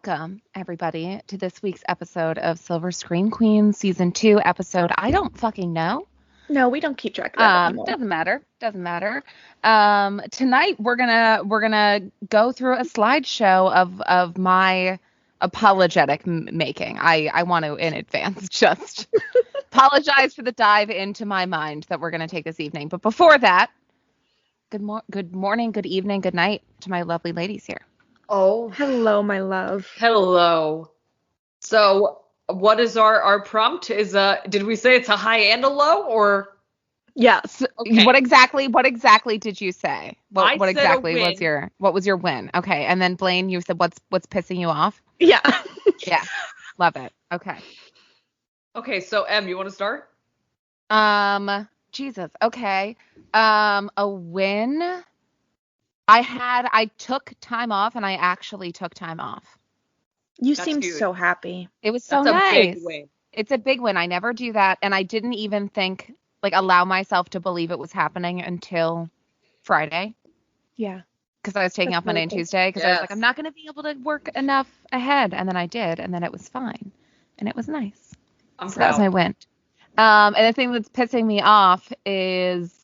Welcome, everybody, to this week's episode of Silver Screen Queen, Season 2, episode I don't fucking know. No, we don't keep track of that anymore. Doesn't matter. Tonight we're gonna go through a slideshow of my apologetic making. I want to in advance just apologize for the dive into my mind that we're gonna take this evening. But before that, good morning, good evening, good night to my lovely ladies here. Oh, hello, my love. Hello. So, what is our prompt? Did we say it's a high and a low, or? Yes. Okay. What exactly did you say? What exactly was was your win? Okay, and then Blaine, you said what's pissing you off? Yeah. Yeah. Love it. Okay. Okay, so Em, you want to start? Jesus. Okay. A win. I took time off, and I actually took time off. You seemed so happy. It was so nice. That's a big win. It's a big win. I never do that, and I didn't even allow myself to believe it was happening until Friday. Yeah. Because I was taking off Monday and Tuesday, because I was like, I'm not going to be able to work enough ahead, and then I did, and then it was fine, and it was nice. That was my win. And the thing that's pissing me off is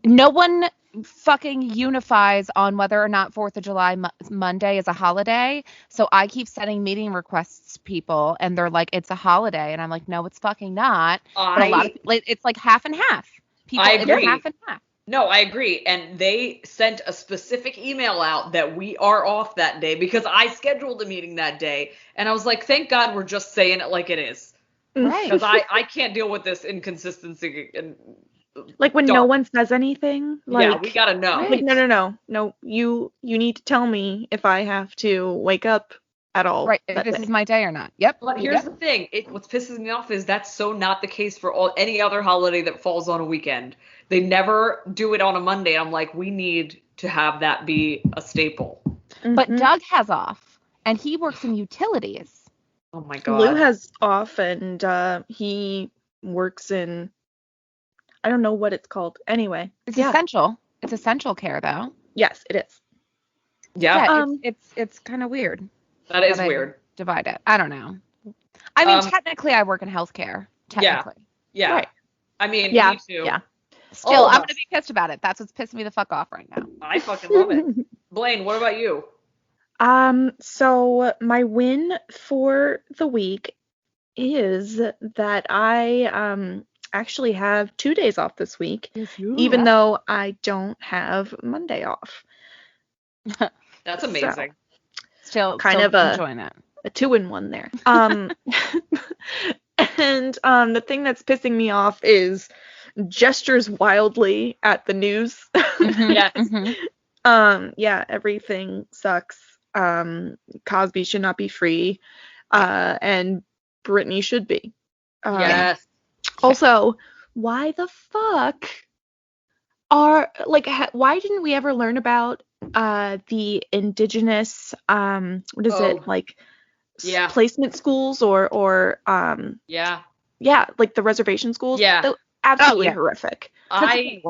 no one fucking unifies on whether or not 4th of July Monday is a holiday. So I keep sending meeting requests to people, and they're like, it's a holiday. And I'm like, no, it's fucking not. But a lot of it's like half and half. People, I agree. It's half and half. No, I agree. And they sent a specific email out that we are off that day because I scheduled a meeting that day. And I was like, thank God we're just saying it like it is. Right. Because I can't deal with this inconsistency. And like when no one says anything. Like, yeah, we gotta know. Like, no. You need to tell me if I have to wake up at all. Right. If this is my day or not. Yep. But here's the thing. What pisses me off is that's so not the case for any other holiday that falls on a weekend. They never do it on a Monday. I'm like, we need to have that be a staple. Mm-hmm. But Doug has off, and he works in utilities. Oh my God. Lou has off, and he works in, I don't know what it's called. Anyway. It's essential. It's essential care, though. Yes, it is. Yeah. It's kind of weird. That is weird. Divide it. I don't know. I mean, technically, I work in healthcare. Technically. Yeah. Right. I mean, yeah. me too. Yeah. Still, I'm going to be pissed about it. That's what's pissing me the fuck off right now. I fucking love it. Blaine, what about you? So my win for the week is that I actually have 2 days off this week, even though I don't have Monday off. That's amazing. So, still enjoying it. A 2-in-1 there. And the thing that's pissing me off is gestures wildly at the news. Mm-hmm. Yes. Mm-hmm. Yeah, everything sucks. Cosby should not be free, and Britney should be. Yes. Also, why the fuck why didn't we ever learn about the indigenous placement schools or like the reservation schools? Yeah. Absolutely horrific. I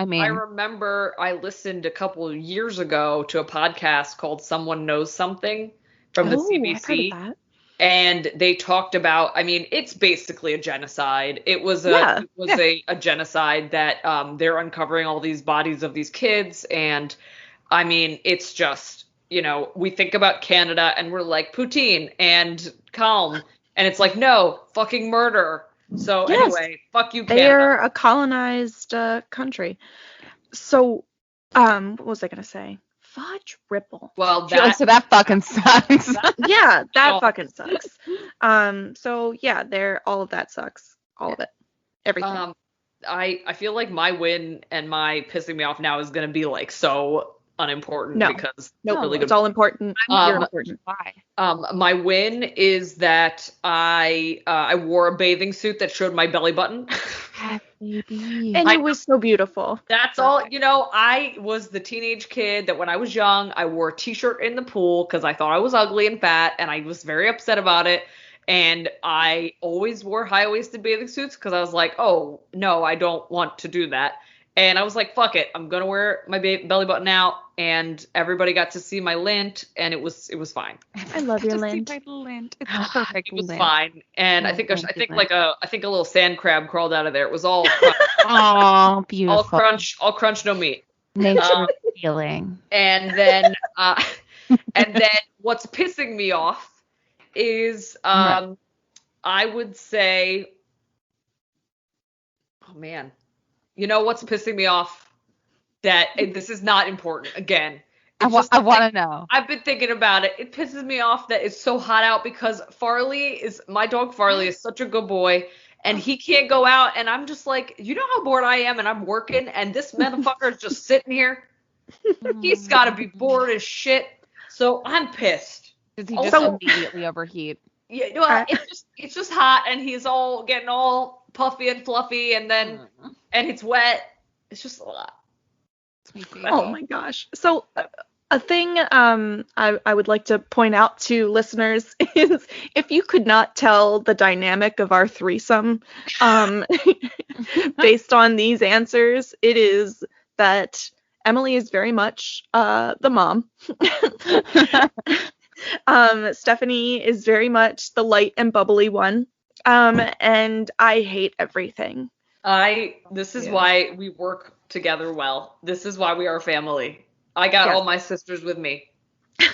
mean, I remember I listened a couple of years ago to a podcast called Someone Knows Something from the CBC. I've heard of that. And they talked about, I mean, it's basically a genocide. It was a genocide that they're uncovering all these bodies of these kids. And I mean, it's just, we think about Canada and we're like poutine and calm. And it's like, no, fucking murder. So anyway, fuck you, Canada. They're a colonized country. So, what was I going to say? Fudge Ripple. Well, so that fucking sucks. Yeah, that fucking sucks. So yeah, all of that sucks. All of it. Everything. I feel like my win and my pissing me off now is gonna be like so unimportant because really good. It's all important. You're important. Why? My win is that I wore a bathing suit that showed my belly button. And it was so beautiful. That's all. I was the teenage kid that when I was young, I wore a t-shirt in the pool because I thought I was ugly and fat, and I was very upset about it. And I always wore high-waisted bathing suits because I was like, oh, no, I don't want to do that. And I was like, fuck it, I'm gonna wear my belly button out, and everybody got to see my lint, and it was fine. I love your lint. It's perfect. It was fine, and I think a little sand crab crawled out of there. It was all oh, beautiful. all crunch, no meat. Nature feeling. And then what's pissing me off is I would say, oh man. You know what's pissing me off? That this is not important. Again, I want to know. I've been thinking about it. It pisses me off that it's so hot out because my dog Farley is such a good boy, and he can't go out. And I'm just like, you know how bored I am, and I'm working, and this motherfucker is just sitting here. He's got to be bored as shit. So I'm pissed. Does he just immediately overheat? Yeah, well, it's just hot, and he's getting all puffy and fluffy, and then and it's wet. It's just a lot. Oh my gosh. So a thing I would like to point out to listeners is if you could not tell the dynamic of our threesome based on these answers, it is that Emily is very much the mom. Stephanie is very much the light and bubbly one. And I hate everything. This is why we work together well. This is why we are family. I got all my sisters with me. So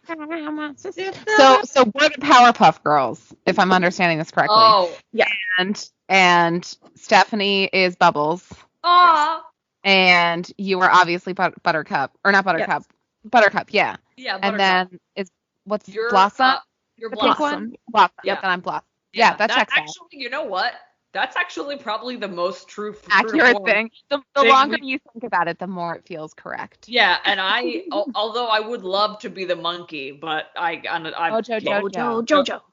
we're the Powerpuff Girls, if I'm understanding this correctly. Oh, yeah. And Stephanie is Bubbles. Aw. And you are obviously Buttercup, or not Buttercup. Yes. Buttercup, yeah. Yeah, Buttercup. And then what's Blossom? You're the Blossom. Pink one? Blossom. Yep, then I'm Blossom. Yeah, that checks out. Actually, you know what? That's actually probably the most accurate thing. The longer you think about it, the more it feels correct. Yeah, and although I would love to be the monkey, but Jojo.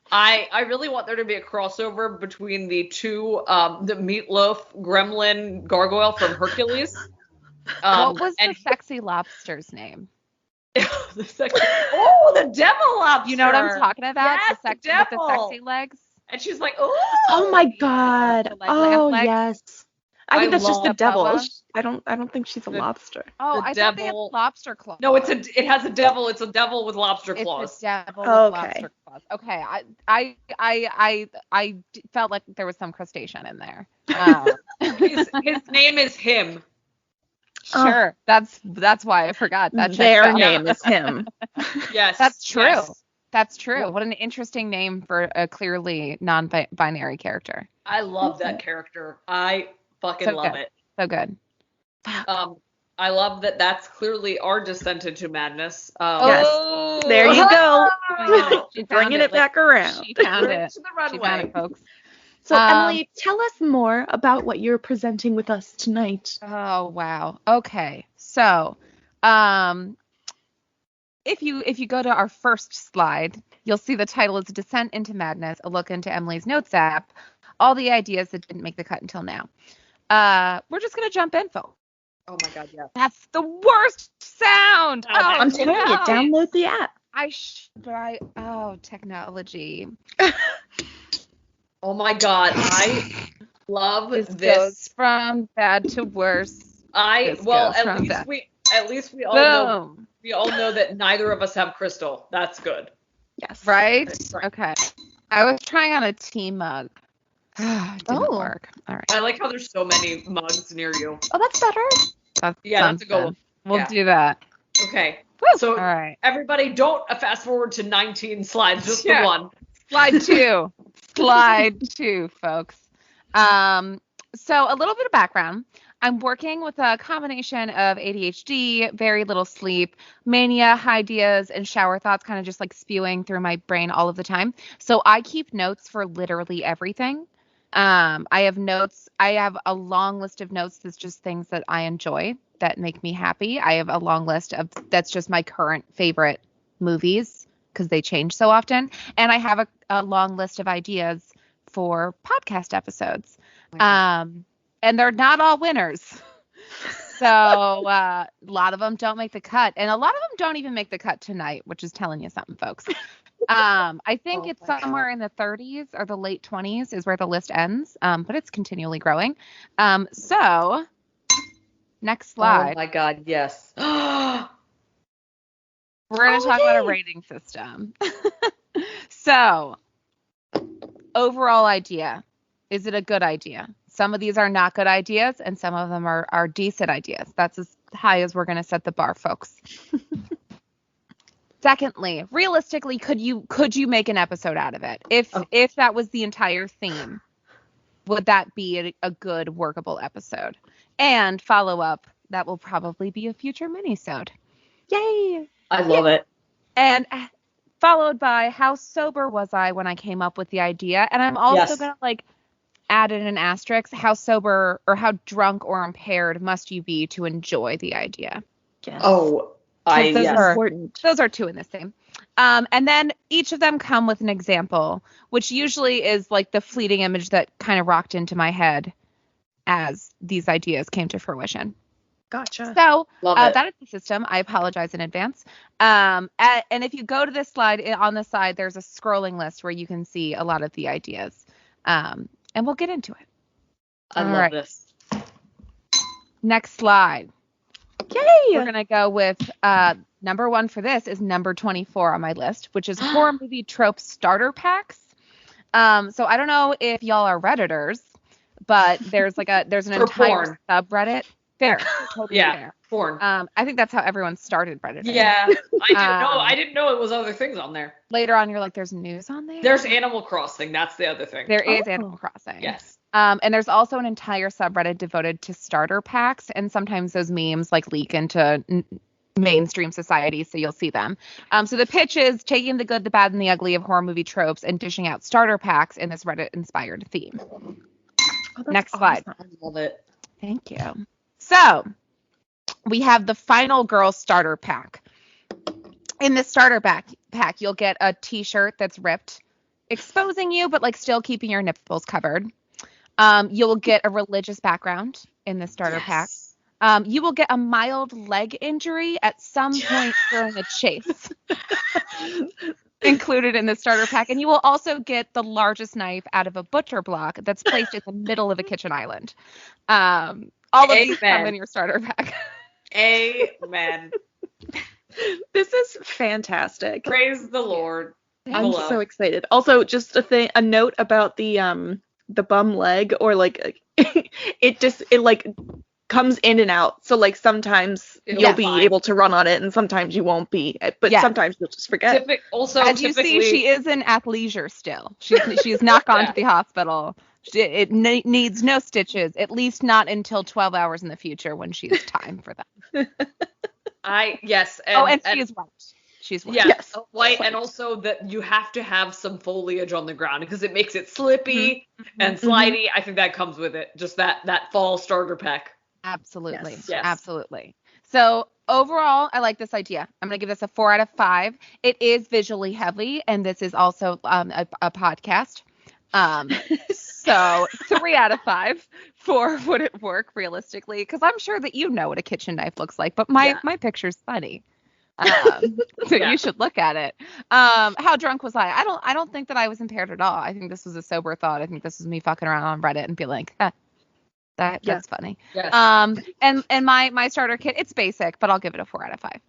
I really want there to be a crossover between the two, the Meatloaf Gremlin Gargoyle from Hercules. What was the sexy lobster's name? The devil lobster. You know what I'm talking about? Yes, the sexy legs. And she's like, oh my god. Oh yes. I think that's just the devil. I don't think she's a lobster. Oh, I thought they had lobster claws. No, it has a devil. It's a devil with lobster claws. It's a devil with lobster claws. Okay, I felt like there was some crustacean in there. His name is him. Sure, that's why I forgot that. Their name is him. Yes, that's true. Yes. That's true. What an interesting name for a clearly non-binary character. I love that character. I fucking love it. So good. I love that that's clearly our descent into madness. Yes. There you go. Bringing it back around. She found it. To the runway. She found it, folks. So, Emily, tell us more about what you're presenting with us tonight. Oh, wow. Okay. So, if you go to our first slide, you'll see the title is Descent into Madness, a look into Emily's Notes app, all the ideas that didn't make the cut until now. We're just going to jump in, folks. Oh my God, yeah. That's the worst sound. I'm telling you, download the app. Technology. Oh my God, I love this. Goes from bad to worse. At least we all know. We all know that neither of us have crystal. That's good. Yes. Right? Okay. I was trying on a tea mug. It didn't work. All right. I like how there's so many mugs near you. Oh, that's better. That's a good one. We'll do that. Okay. Woo. So, all right. Everybody, don't fast forward to 19 slides. Just the one. Slide 2. Slide 2, folks. So a little bit of background. I'm working with a combination of ADHD, very little sleep, mania, ideas, and shower thoughts kind of just like spewing through my brain all of the time. So I keep notes for literally everything. I have notes. I have a long list of notes that's just things that I enjoy that make me happy. I have a long list of that's just my current favorite movies because they change so often. And I have a long list of ideas for podcast episodes. And they're not all winners. So a lot of them don't make the cut. And a lot of them don't even make the cut tonight, which is telling you something, folks. I think it's somewhere in the 30s or the late 20s is where the list ends, but it's continually growing. So, next slide. Oh my God, yes. We're going to talk about a rating system. So, overall idea. Is it a good idea? Some of these are not good ideas, and some of them are decent ideas. That's as high as we're going to set the bar, folks. Secondly, realistically, could you make an episode out of it? If that was the entire theme, would that be a good workable episode? And follow up, that will probably be a future minisode. Yay! I love it. And followed by how sober was I when I came up with the idea? And I'm also gonna add in an asterisk, how sober or how drunk or impaired must you be to enjoy the idea? Yes. Oh, those are important. Those are two in the same. And then each of them come with an example, which usually is like the fleeting image that kind of rocked into my head as these ideas came to fruition. Gotcha. So that is the system. I apologize in advance. And if you go to this slide, on the side, there's a scrolling list where you can see a lot of the ideas. And we'll get into it. I love this. Next slide. Yay! We're going to go with number 1 for this is number 24 on my list, which is horror movie trope starter packs. So I don't know if y'all are Redditors, but there's an entire subreddit. Fair. Totally fair. Porn. I think that's how everyone started Reddit. Yeah. I didn't know it was other things on there. Later on, you're like, there's news on there? There's Animal Crossing. That's the other thing. There is Animal Crossing. Yes. And there's also an entire subreddit devoted to starter packs, and sometimes those memes leak into mainstream society, so you'll see them. So the pitch is taking the good, the bad, and the ugly of horror movie tropes and dishing out starter packs in this Reddit-inspired theme. Next slide. I love it. Thank you. So we have the final girl starter pack. In this starter pack, you'll get a t-shirt that's ripped, exposing you, but still keeping your nipples covered. You will get a religious background in the starter pack. You will get a mild leg injury at some point during a chase included in the starter pack. And you will also get the largest knife out of a butcher block that's placed in the middle of a kitchen island. All of these come in your starter pack. Amen. This is fantastic. Praise the Lord. I'm so excited. Also, just a note about the bum leg, or it comes in and out. So sometimes you'll be able to run on it, and sometimes you won't be. But sometimes you'll just forget. As you see, she is in athleisure still. She's not gone to the hospital. It needs no stitches, at least not until 12 hours in the future when she has time for them. And she is white. She's white. Yes, white, and also that you have to have some foliage on the ground because it makes it slippy and slidey. I think that comes with it. Just that fall starter pack. Absolutely. Yes. Absolutely. So overall, I like this idea. I'm going to give this a 4 out of 5. It is visually heavy, and this is also a podcast. So 3 out of 5 for would it work realistically? Because I'm sure that you know what a kitchen knife looks like, but my picture's funny. So you should look at it. How drunk was I? I don't think that I was impaired at all. I think this was a sober thought. I think this was me fucking around on Reddit and be like, that's funny. Yes. And my starter kit, it's basic, but I'll give it a 4 out of 5.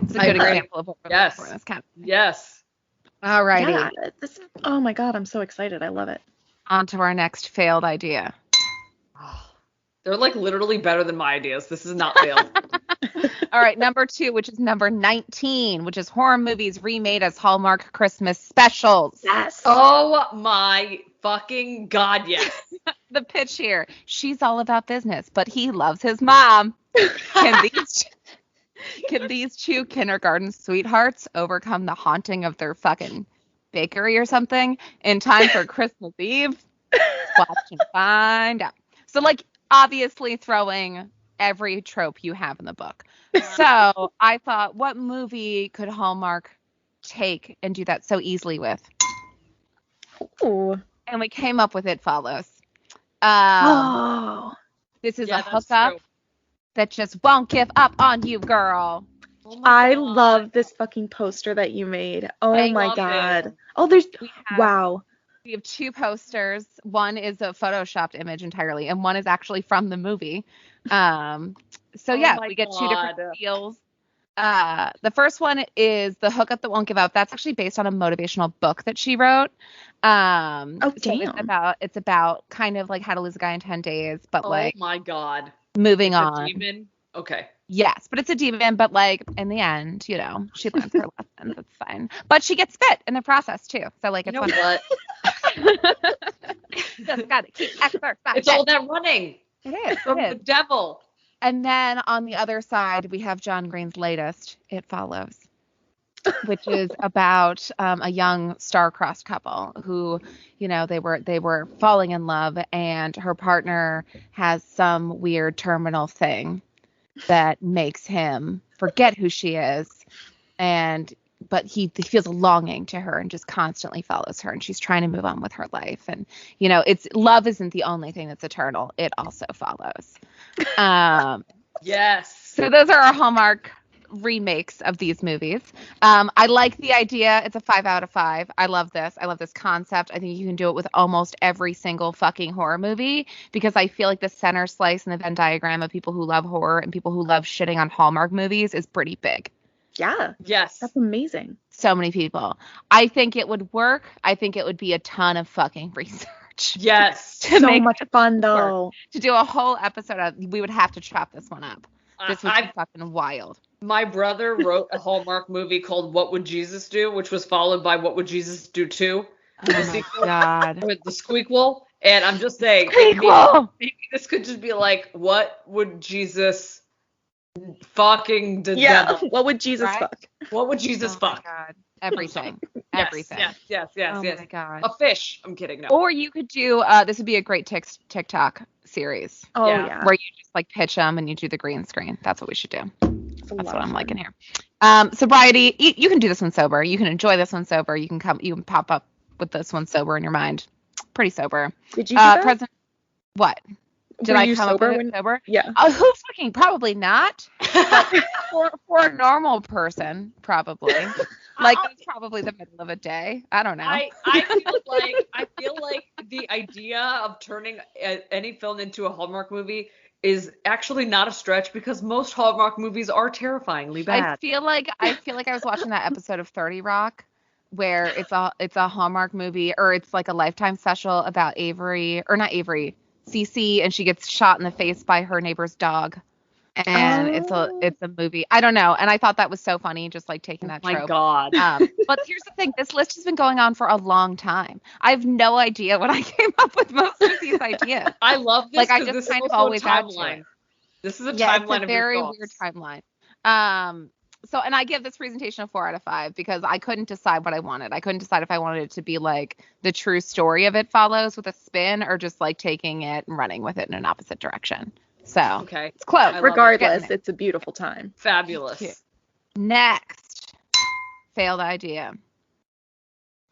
It's a good example of what we're looking for in this kind of thing. Yes. All righty. Yeah, oh my God, I'm so excited. I love it. On to our next failed idea. They're literally better than my ideas. This is not failed. All right, number 2, which is number 19, which is horror movies remade as Hallmark Christmas specials. Yes. Oh my fucking God, yes. The pitch here. She's all about business, but he loves his mom. Can these two kindergarten sweethearts overcome the haunting of their fucking bakery or something in time for Christmas Eve? Watch and find out. So obviously throwing every trope you have in the book. So I thought, what movie could Hallmark take and do that so easily with? Ooh. And we came up with It Follows. This is a hookup that just won't give up on you, girl. I love this fucking poster that you made. Oh my god. Oh, wow. We have 2 posters. One is a photoshopped image entirely, and one is actually from the movie. So we get 2 different deals. The first one is The Hookup That Won't Give Up. That's actually based on a motivational book that she wrote. Damn. It's about kind of like how to lose a guy in 10 days, but oh my god. Moving on. Demon? Okay. Yes, but it's a demon, but like in the end, she learns her lessons. It's fine. But she gets fit in the process too. So like it's you know what? Just gotta keep exercising. It's all that running. It is. From the devil. And then on the other side, we have John Green's latest, It Follows, which is about a young star-crossed couple who, they were falling in love, and her partner has some weird terminal thing that makes him forget who she is, but he feels a longing to her and just constantly follows her, and she's trying to move on with her life. And it's love isn't the only thing that's eternal, it also follows. Yes. So those are our Hallmark remakes of these movies. I like the idea. It's a 5 out of 5. I love this concept. I think you can do it with almost every single fucking horror movie, because I feel like the center slice and the Venn diagram of people who love horror and people who love shitting on Hallmark movies is pretty big. Yeah. Yes. That's amazing. So many people. I think it would work. I think it would be a ton of fucking research. Yes. So much fun though. To do a whole episode we would have to chop this one up. This would be fucking wild. My brother wrote a Hallmark movie called What Would Jesus Do, which was followed by What Would Jesus Do 2? Oh my god. With the Squeakquel. And I'm just saying, maybe this could just be like, what would Jesus fucking do? Yeah. What would Jesus fuck? What would Jesus fuck? God. Everything. Yes, Everything. Yes. Oh my god. A fish. I'm kidding. No. Or you could do this would be a great TikTok series. Oh yeah. Where you just like pitch them and you do the green screen. That's what we should do. That's what I'm liking here. Sobriety. You can do this one sober. You can enjoy this one sober. You can pop up with this one sober in your mind. Pretty sober. Did you do that? What? Did I come up with it sober? Yeah. Who fucking probably not. But for a normal person, probably. Like that's probably the middle of a day. I don't know. I feel like the idea of turning any film into a Hallmark movie is actually not a stretch, because most Hallmark movies are terrifyingly bad. I feel like I was watching that episode of 30 Rock where it's a Hallmark movie, or it's like a Lifetime special about Cece, and she gets shot in the face by her neighbor's dog. And it's a movie. I don't know. And I thought that was so funny, just like taking that trope. My God. But here's the thing. This list has been going on for a long time. I have no idea when I came up with most of these ideas. I love this. Like I just kind of always had to. This is a timeline it's a very weird timeline. And I give this presentation a 4 out of 5 because I couldn't decide what I wanted. I couldn't decide if I wanted it to be like the true story of It Follows with a spin, or just like taking it and running with it in an opposite direction. So it's close. Regardless, it's a beautiful time. Fabulous. Next, failed idea.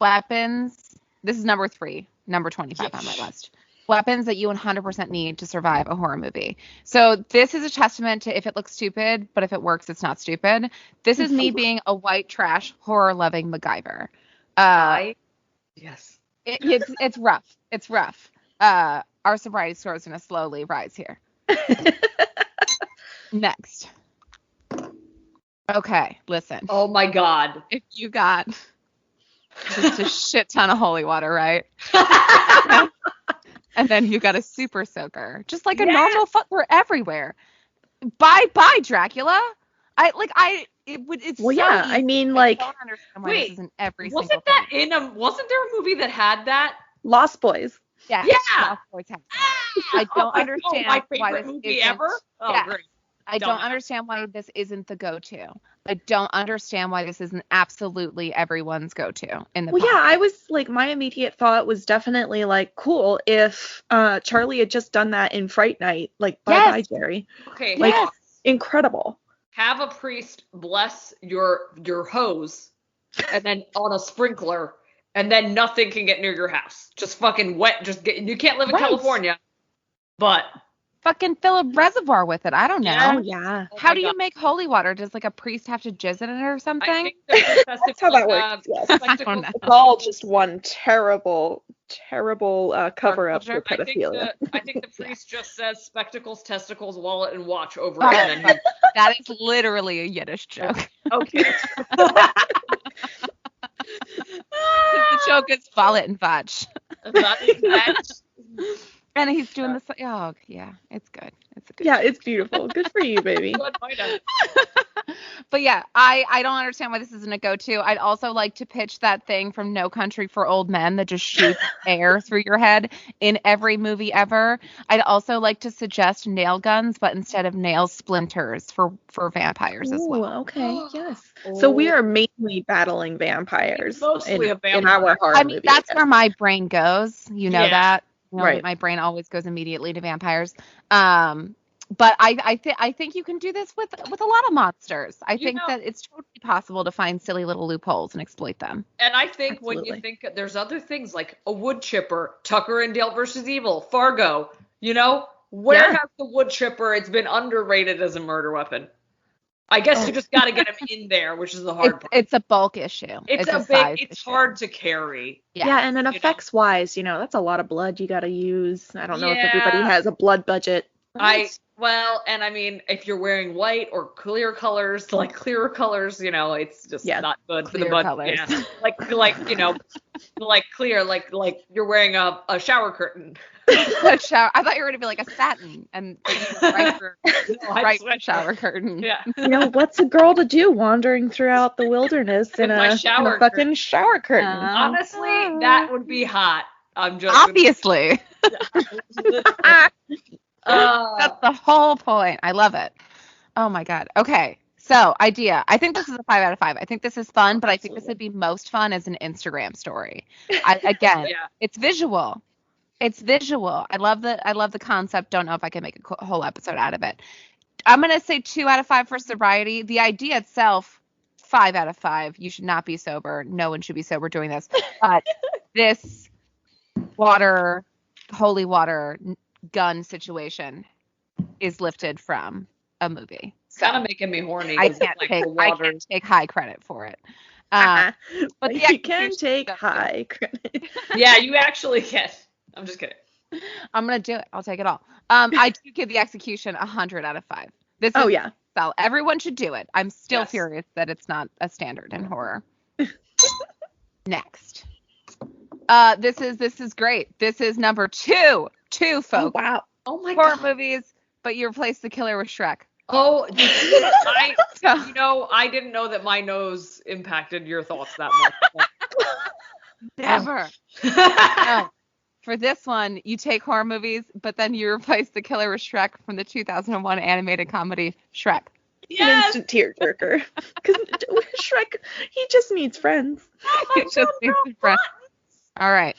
Weapons. This is number 3, number 25 on my list. Weapons that you 100% need to survive a horror movie. So this is a testament to if it looks stupid, but if it works, it's not stupid. This is me being a white trash, horror-loving MacGyver. Yes. It's rough. It's rough. Our sobriety score is going to slowly rise here. Next. Okay, listen. Oh my God. If you got just a shit ton of holy water, right? And then you got a super soaker, just like a normal they're everywhere. Bye, Dracula. It's well, so yeah. easy. I mean, like, I don't understand why this isn't every wasn't single that thing. Wasn't there a movie that had that? Lost Boys. Yeah. Yeah. I don't understand my why favorite this movie isn't, ever. Oh, yeah. Great. I don't understand why this isn't the go-to. I don't understand why this isn't absolutely everyone's go-to in the. Well, yeah, I was like, my immediate thought was definitely like, cool if Charlie had just done that in Fright Night, like bye Jerry. Okay, like incredible. Have a priest bless your hose, and then on a sprinkler, and then nothing can get near your house. Just fucking wet. You can't live in California, but fucking fill a reservoir with it. I don't know. Yeah. Oh, yeah. How do you make holy water? Does like a priest have to jizz in it or something? I think that's how that works. Yes. It's all just one terrible cover up for pedophilia. I think the priest just says spectacles, testicles, wallet, and watch over it. And then that is literally a Yiddish joke. Okay. The joke is wallet and watch. And he's doing this. Oh, yeah, it's good. It's a good. Yeah, it's beautiful. Good for you, baby. But yeah, I don't understand why this isn't a go-to. I'd also like to pitch that thing from No Country for Old Men that just shoots air through your head in every movie ever. I'd also like to suggest nail guns, but instead of nails, splinters for vampires as well. Okay, yes. So we are mainly battling vampires mostly in our horror movie. That's where my brain goes. You know that. Right. My brain always goes immediately to vampires. But I think you can do this with a lot of monsters. I think that it's totally possible to find silly little loopholes and exploit them. And I think when you think there's other things like a wood chipper, Tucker and Dale versus Evil, Fargo, where has the wood chipper? It's been underrated as a murder weapon. I guess you just got to get him in there, which is the hard part. It's a bulk issue. It's hard to carry. Yeah, and then effects wise, that's a lot of blood you got to use. I don't know if everybody has a blood budget. And I mean, if you're wearing white or clear colors, it's just not good for the blood. Colors. Yeah. like clear, like you're wearing a shower curtain. A shower. I thought you were gonna be like a satin and right for shower curtain. Yeah. What's a girl to do wandering throughout the wilderness in a fucking shower curtain? Honestly, that would be hot. I'm just obviously. That's the whole point. I love it. Oh my god. Okay. So, idea. I think this is a 5 out of 5. I think this is fun, but I think this would be most fun as an Instagram story. It's visual. It's visual. I love the concept. Don't know if I can make a whole episode out of it. I'm going to say 2 out of 5 for sobriety. The idea itself, 5 out of 5. You should not be sober. No one should be sober doing this. But this holy water gun situation is lifted from a movie. It's kind of making me horny. I can't take high credit for it. But you can take high credit. Yeah, you actually can. I'm just kidding. I'm gonna do it. I'll take it all. I do give the execution 100 out of 5. This is so everyone should do it. I'm still furious that it's not a standard in horror. Next. This is great. This is number 2. 2, folks. Oh, wow. Oh my horror god. movies, but you replace the killer with Shrek. Oh, I didn't know that my nose impacted your thoughts that much. Never. No. For this one, you take horror movies, but then you replace the killer with Shrek from the 2001 animated comedy Shrek. Yes! An instant tearjerker. Because Shrek, he just needs friends. He just needs friends. All right.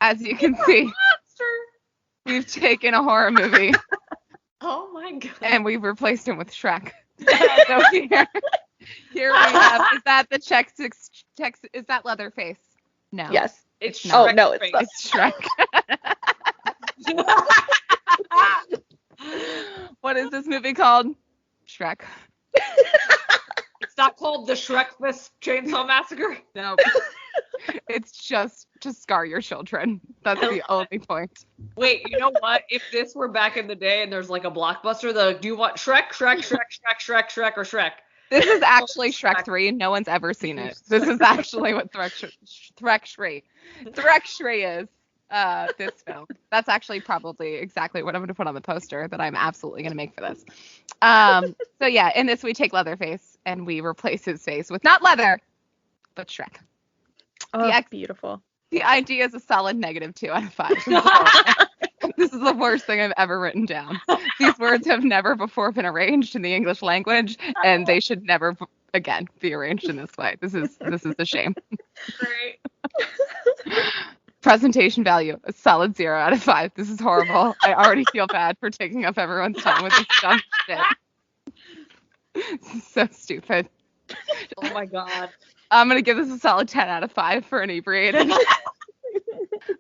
As you can see, we've taken a horror movie. Oh my god. And we've replaced him with Shrek. So here we have, is that the is that Leatherface? No. Yes. It's Shrek. Oh, no, it's Shrek. What is this movie called? Shrek. It's not called the Shrekmas Chainsaw Massacre? No. It's just to scar your children. That's the only point. Wait, you know what? If this were back in the day and there's like a blockbuster, do you want Shrek, or Shrek? This is actually Shrek 3. No one's ever seen it. This is actually what Thresh is. This film. That's actually probably exactly what I'm going to put on the poster that I'm absolutely going to make for this. So yeah, in this we take Leatherface and we replace his face with not leather, but Shrek. Oh, beautiful. The idea is a solid -2 out of 5. This is the worst thing I've ever written down. These words have never before been arranged in the English language, and they should never again be arranged in this way. This is a shame. Great. Presentation value, a solid 0 out of 5. This is horrible. I already feel bad for taking up everyone's time with this dumb shit. This is so stupid. Oh my god. I'm going to give this a solid 10 out of 5 for inebriated.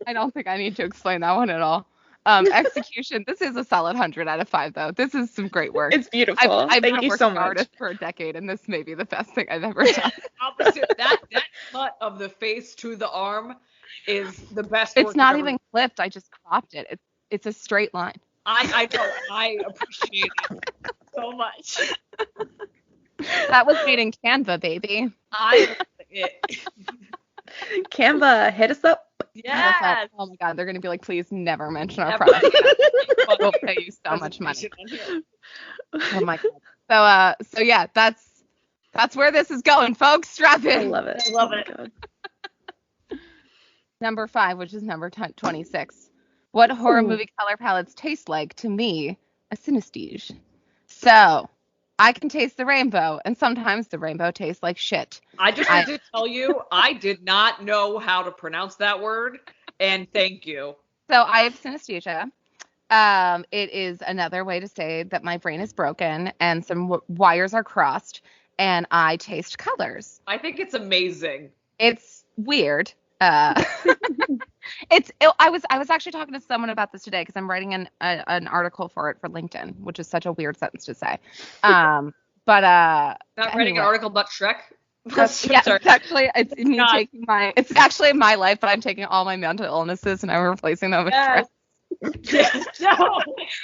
I don't think I need to explain that one at all. Execution. This is a solid 100 out of 5, though. This is some great work. It's beautiful. I've Thank been you a so working much. artist for a decade, and this may be the best thing I've ever done. Opposite that cut of the face to the arm is the best. It's not even clipped. I just cropped it. It's a straight line. I know. I appreciate it so much. That was made in Canva, baby. I love it. Canva, hit us up. Yes. Oh my God, they're gonna be like, please never mention our product. We'll pay you so much money. Oh my God. So yeah, that's where this is going, folks. Strap in. I love it. I love it. Number 5, which is number 26. What horror movie color palettes taste like to me? A synesthete. So I can taste the rainbow, and sometimes the rainbow tastes like shit. I just need to tell you, I did not know how to pronounce that word, and thank you. So I have synesthesia. It is another way to say that my brain is broken and some wires are crossed, and I taste colors. I think it's amazing. It's weird. I was actually talking to someone about this today because I'm writing an article for it for LinkedIn, which is such a weird sentence to say. Not writing an article about Shrek. It's actually my life, but I'm taking all my mental illnesses and I'm replacing them with Shrek. Yes. No.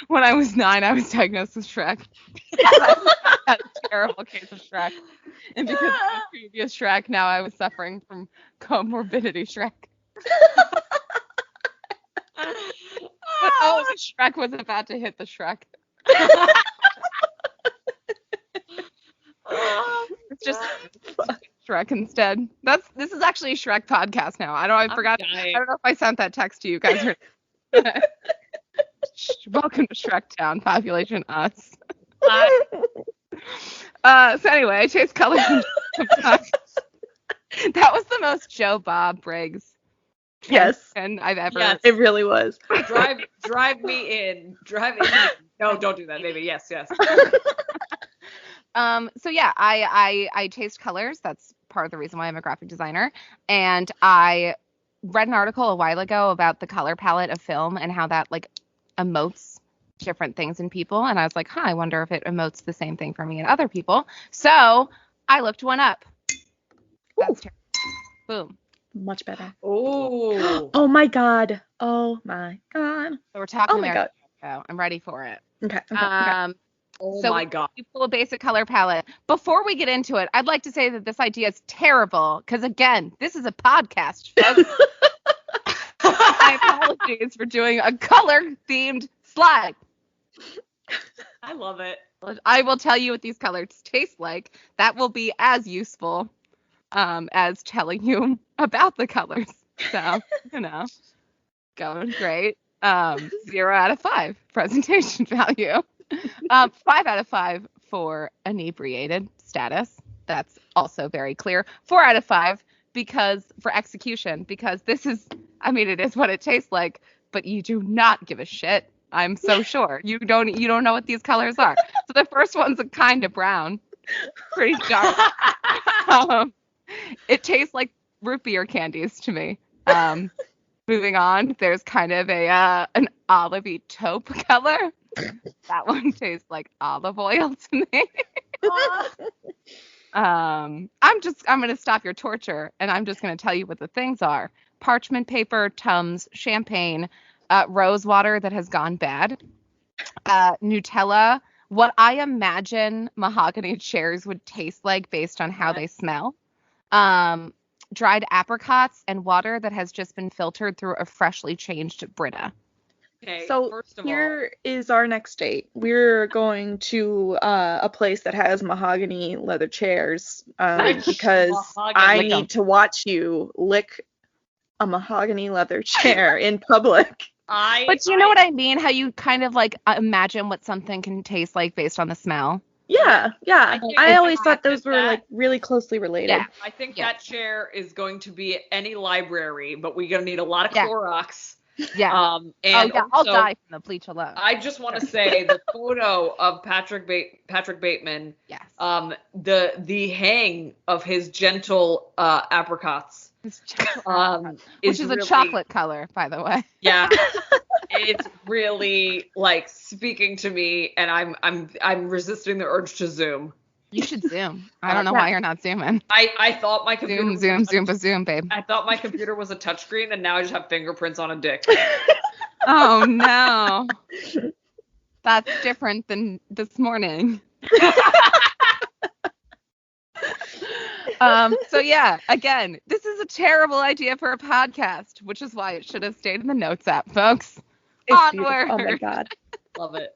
When I was 9, I was diagnosed with Shrek. I had a terrible case of Shrek. And because of the previous Shrek, now I was suffering from comorbidity Shrek. But the Shrek was about to hit the Shrek. It's just Shrek instead. This is actually a Shrek podcast now. I don't know if I sent that text to you guys. Welcome to Shrek Town, population us. So anyway, I chase colors. That was the most Joe Bob Briggs. Yes. And I've ever. Yes, it really was. Drive me in. Drive in. No, don't do that, baby. Yes. So yeah, I taste colors. That's part of the reason why I'm a graphic designer. And I read an article a while ago about the color palette of film and how that like emotes different things in people. And I was like, I wonder if it emotes the same thing for me and other people. So I looked one up. That's terrible. Boom. Much better. Oh my God. Oh my God. So we're talking Oh my God. I'm ready for it. Okay. Oh my God. You pull a basic color palette. Before we get into it, I'd like to say that this idea is terrible because, again, this is a podcast. My apologies for doing a color-themed slide. I love it. I will tell you what these colors taste like. That will be as useful as telling you about the colors. So, going great. 0 out of 5 presentation value. 5 out of 5 for inebriated status. That's also very clear. 4 out of 5 for execution, because this is, it is what it tastes like, but you do not give a shit. I'm so sure you don't know what these colors are. So the first one's a kind of brown, pretty dark. It tastes like root beer candies to me. Moving on, there's kind of an olivey taupe color. That one tastes like olive oil to me. I'm going to stop your torture, and I'm just going to tell you what the things are. Parchment paper, Tums, champagne, rose water that has gone bad, Nutella, what I imagine mahogany chairs would taste like based on how they smell, dried apricots, and water that has just been filtered through a freshly changed Brita. Okay, so here is our next date. We're going to a place that has mahogany leather chairs because I need to watch you lick a mahogany leather chair in public. But you know what I mean? How you kind of like imagine what something can taste like based on the smell. Yeah. I always thought those were like really closely related. Yeah. I think that chair is going to be at any library, but we're going to need a lot of Clorox. Yeah. And I'll die from the bleach alone. I just want to say the photo of Patrick Bateman. Yes. The hang of his gentle apricots. Which is a chocolate color, by the way. Yeah. It's really like speaking to me, and I'm resisting the urge to Zoom. You should Zoom. I don't know why you're not Zooming. I thought my computer Zoom, babe. I thought my computer was a touchscreen, and now I just have fingerprints on a dick. Oh no. That's different than this morning. So yeah, again, this is a terrible idea for a podcast, which is why it should have stayed in the notes app, folks. Onward. Oh my god. Love it.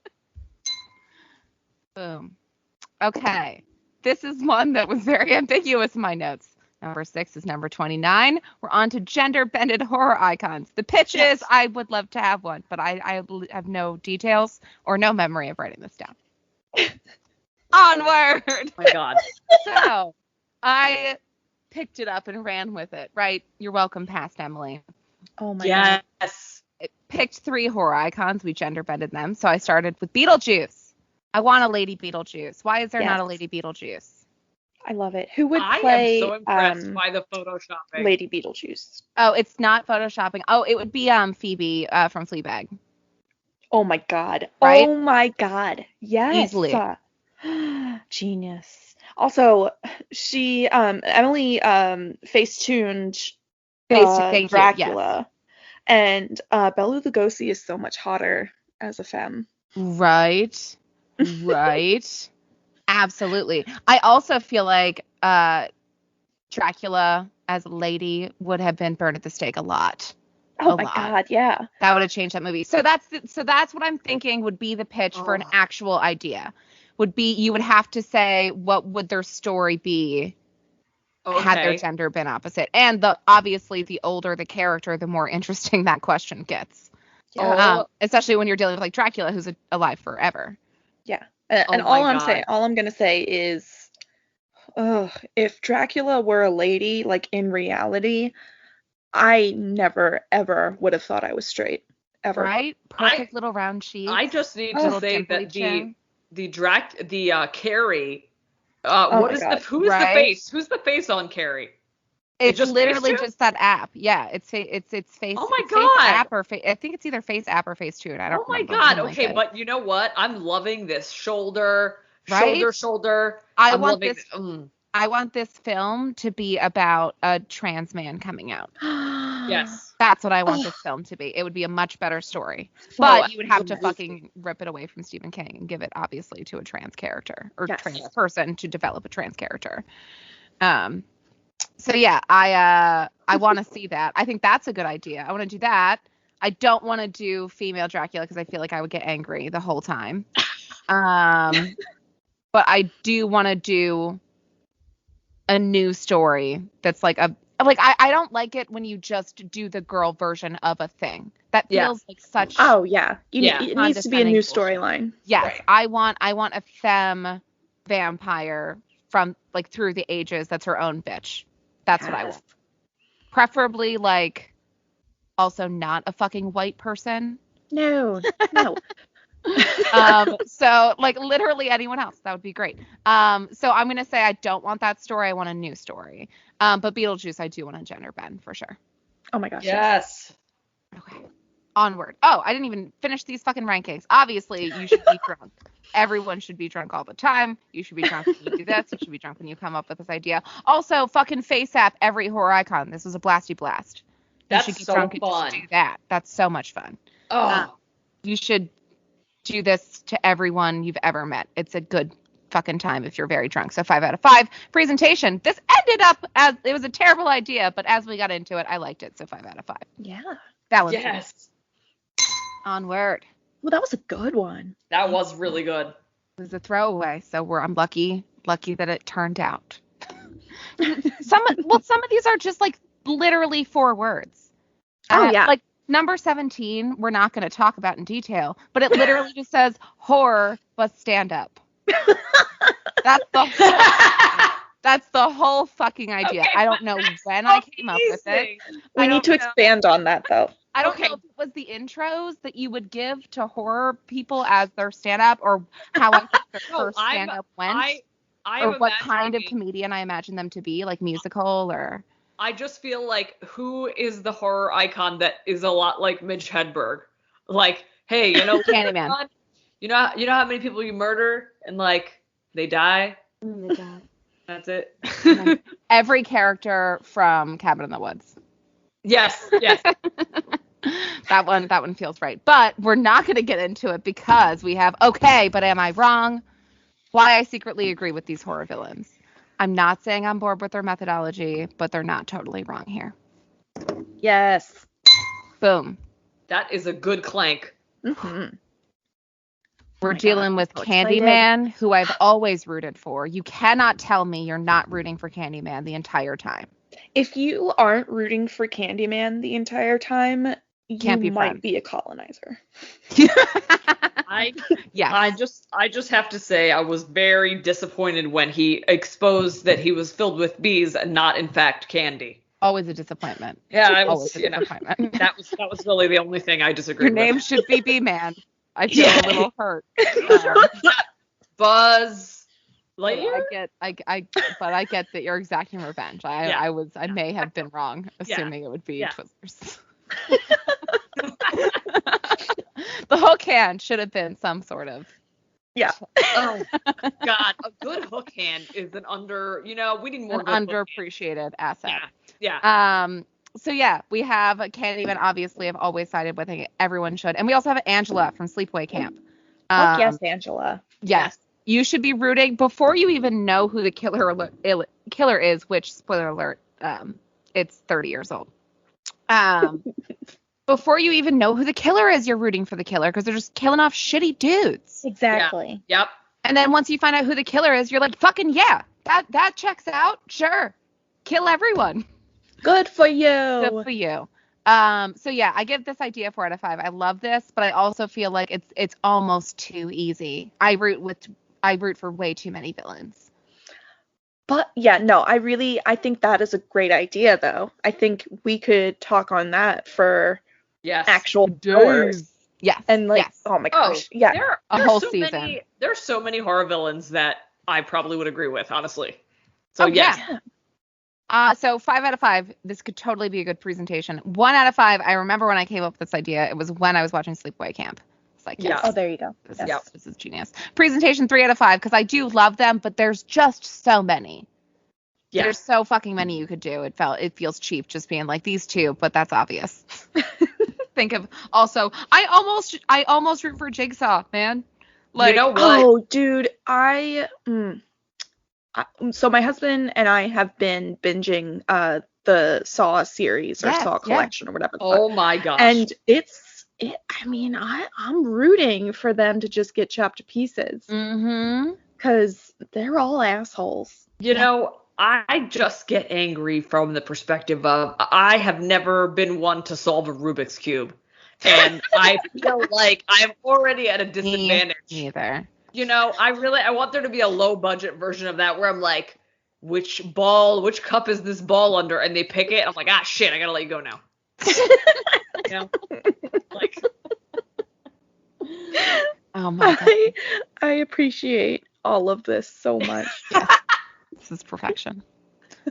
Boom. Okay. This is one that was very ambiguous in my notes. Number 6 is number 29. We're on to gender-bended horror icons. The pitch is I would love to have one, but I have no details or no memory of writing this down. Onward. Oh my god. So I picked it up and ran with it, right? You're welcome, past Emily. Oh my god. Yes. It picked 3 horror icons. We gender-bended them. So I started with Beetlejuice. I want a lady Beetlejuice. Why is there not a lady Beetlejuice? I love it. Who would play? I am so impressed by the photoshopping. Lady Beetlejuice. Oh, it's not photoshopping. Oh, it would be Phoebe from Fleabag. Oh my god. Right? Oh my god. Yes. Easily. Genius. Also, she Emily face-tuned Dracula. Yes. And Bela Lugosi is so much hotter as a femme. Right. Absolutely. I also feel like Dracula as a lady would have been burned at the stake a lot. Oh my god, yeah. That would have changed that movie. So that's what I'm thinking would be the pitch for an actual idea. Would be you would have to say what would their story be had their gender been opposite. And obviously the older the character, the more interesting that question gets. Yeah. Especially when you're dealing with like Dracula, who's alive forever. Yeah. And all I'm gonna say is, if Dracula were a lady, like in reality, I never ever would have thought I was straight. Ever. Right? Perfect little round cheeks. I just need to say that the Carrie. Who's the face? Who's the face on Carrie? It's just literally just that app. Yeah, it's face. Oh my god! Face app or I think it's either Face app or Facetune. I don't. Oh my god! Okay, but you know what? I'm loving this shoulder. I want this film to be about a trans man coming out. Yes, that's what I want this film to be. It would be a much better story, but you would have to fucking rip it away from Stephen King and give it obviously to a trans character or trans person to develop a trans character. So yeah, I want to see that. I think that's a good idea. I want to do that. I don't want to do female Dracula because I feel like I would get angry the whole time. But I do want to do a new story that's like I don't like it when you just do the girl version of a thing. That feels like such. Oh yeah, it needs to be a new storyline. Yes, right. I want a femme vampire from like through the ages. That's her own bitch. That's what I want. Preferably, like, also not a fucking white person. No. So, like, literally anyone else. That would be great. So I'm going to say I don't want that story. I want a new story. But Beetlejuice, I do want a gender bend for sure. Oh, my gosh. Yes. Okay. Onward. Oh, I didn't even finish these fucking rankings. Obviously, you should be drunk. Everyone should be drunk all the time. You should be drunk when you do this. You should be drunk when you come up with this idea. Also, fucking face app every horror icon. This is a blasty blast. That's you should be so drunk fun. And just do that. That's so much fun. Oh. You should do this to everyone you've ever met. It's a good fucking time if you're very drunk. So 5 out of 5. Presentation. This ended up as it was a terrible idea, but as we got into it, I liked it. So 5 out of 5. Yeah. That was yes. Onward. Well, that was a good one. That was really good. It was a throwaway, so I'm lucky that it turned out. Some of these are just like literally 4 words. Oh yeah. Like number 17, we're not going to talk about in detail, but it literally just says horror but stand up. That's the whole fucking idea. Okay, I don't know when I came up with it. We need to expand on that though. I don't know if it was the intros that you would give to horror people as their stand-up, or how I think their first stand-up went, or what kind of comedian I imagine them to be, like musical or. I just feel like who is the horror icon that is a lot like Mitch Hedberg? Like, hey, you know, Candyman. You know how many people you murder and like they die? Oh my God. That's it. Every character from Cabin in the Woods. Yes. That one feels right. But we're not going to get into it because we have, okay, but am I wrong? Why I secretly agree with these horror villains. I'm not saying I'm bored with their methodology, but they're not totally wrong here. Yes. Boom. That is a good clank. Mm-hmm. We're dealing with Candyman, who I've always rooted for. You cannot tell me you're not rooting for Candyman the entire time. If you aren't rooting for Candyman the entire time, you might be a colonizer. I just have to say I was very disappointed when he exposed that he was filled with bees and not in fact candy. Always a disappointment. Yeah, I was always a disappointment. That was really the only thing I disagreed with. Your name should be B-Man. I feel a little hurt. Buzz Lightyear? I get that you're exacting revenge. I may have been wrong, assuming it would be Twizzlers. The hook hand should have been some sort of. Yeah. Oh God, a good hook hand is we need more. An underappreciated asset. Yeah. So yeah, we have Candyman. Obviously, I've always sided with it. Everyone should, and we also have Angela from Sleepaway Camp. Yes, Angela. Yes, you should be rooting before you even know who the killer is. Which, spoiler alert, it's 30 years old. Before you even know who the killer is, you're rooting for the killer because they're just killing off shitty dudes. Exactly. Yeah. Yep. And then once you find out who the killer is, you're like, fucking yeah, that checks out. Sure, kill everyone. Good for you. Good for you. So yeah, I give this idea 4 out of 5. I love this, but I also feel like it's almost too easy. I root for way too many villains. But yeah, no, I think that is a great idea though. I think we could talk on that for actual hours. Yes. And oh my gosh. Yeah. There a whole season. There's so many horror villains that I probably would agree with, honestly. So yeah. So 5 out of 5, this could totally be a good presentation. 1 out of 5, I remember when I came up with this idea, it was when I was watching Sleepaway Camp. It's like, yes. Oh, there you go. This is genius. Presentation 3 out of 5, because I do love them, but there's just so many. Yeah. There's so fucking many you could do. It feels cheap just being like these two, but that's obvious. Think of also, I almost root for Jigsaw, man. Like, you know what? Oh, dude, so my husband and I have been binging the Saw series or Saw collection or whatever. Oh my gosh. And I'm rooting for them to just get chopped to pieces. Mm-hmm. Because they're all assholes. You know, I just get angry from the perspective of I have never been one to solve a Rubik's Cube. And I feel like I'm already at a disadvantage. Me neither. You know, I want there to be a low budget version of that where I'm like, which cup is this ball under? And they pick it. I'm like, shit, I gotta let you go now. You know? Like. Oh my God. I appreciate all of this so much. Yeah. This is perfection.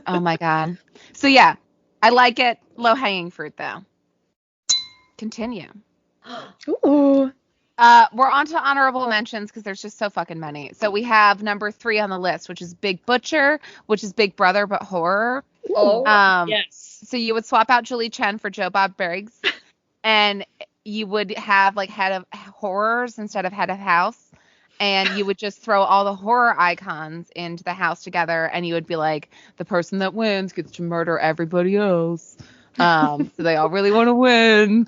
Oh my God. So yeah, I like it. Low hanging fruit though. Continue. Ooh. We're on to honorable mentions because there's just so fucking many. So we have number 3 on the list, which is Big Butcher, which is Big Brother but horror. Oh, yes. So you would swap out Julie Chen for Joe Bob Briggs, and you would have like head of horrors instead of head of house, and you would just throw all the horror icons into the house together, and you would be like, the person that wins gets to murder everybody else. So they all really want to win.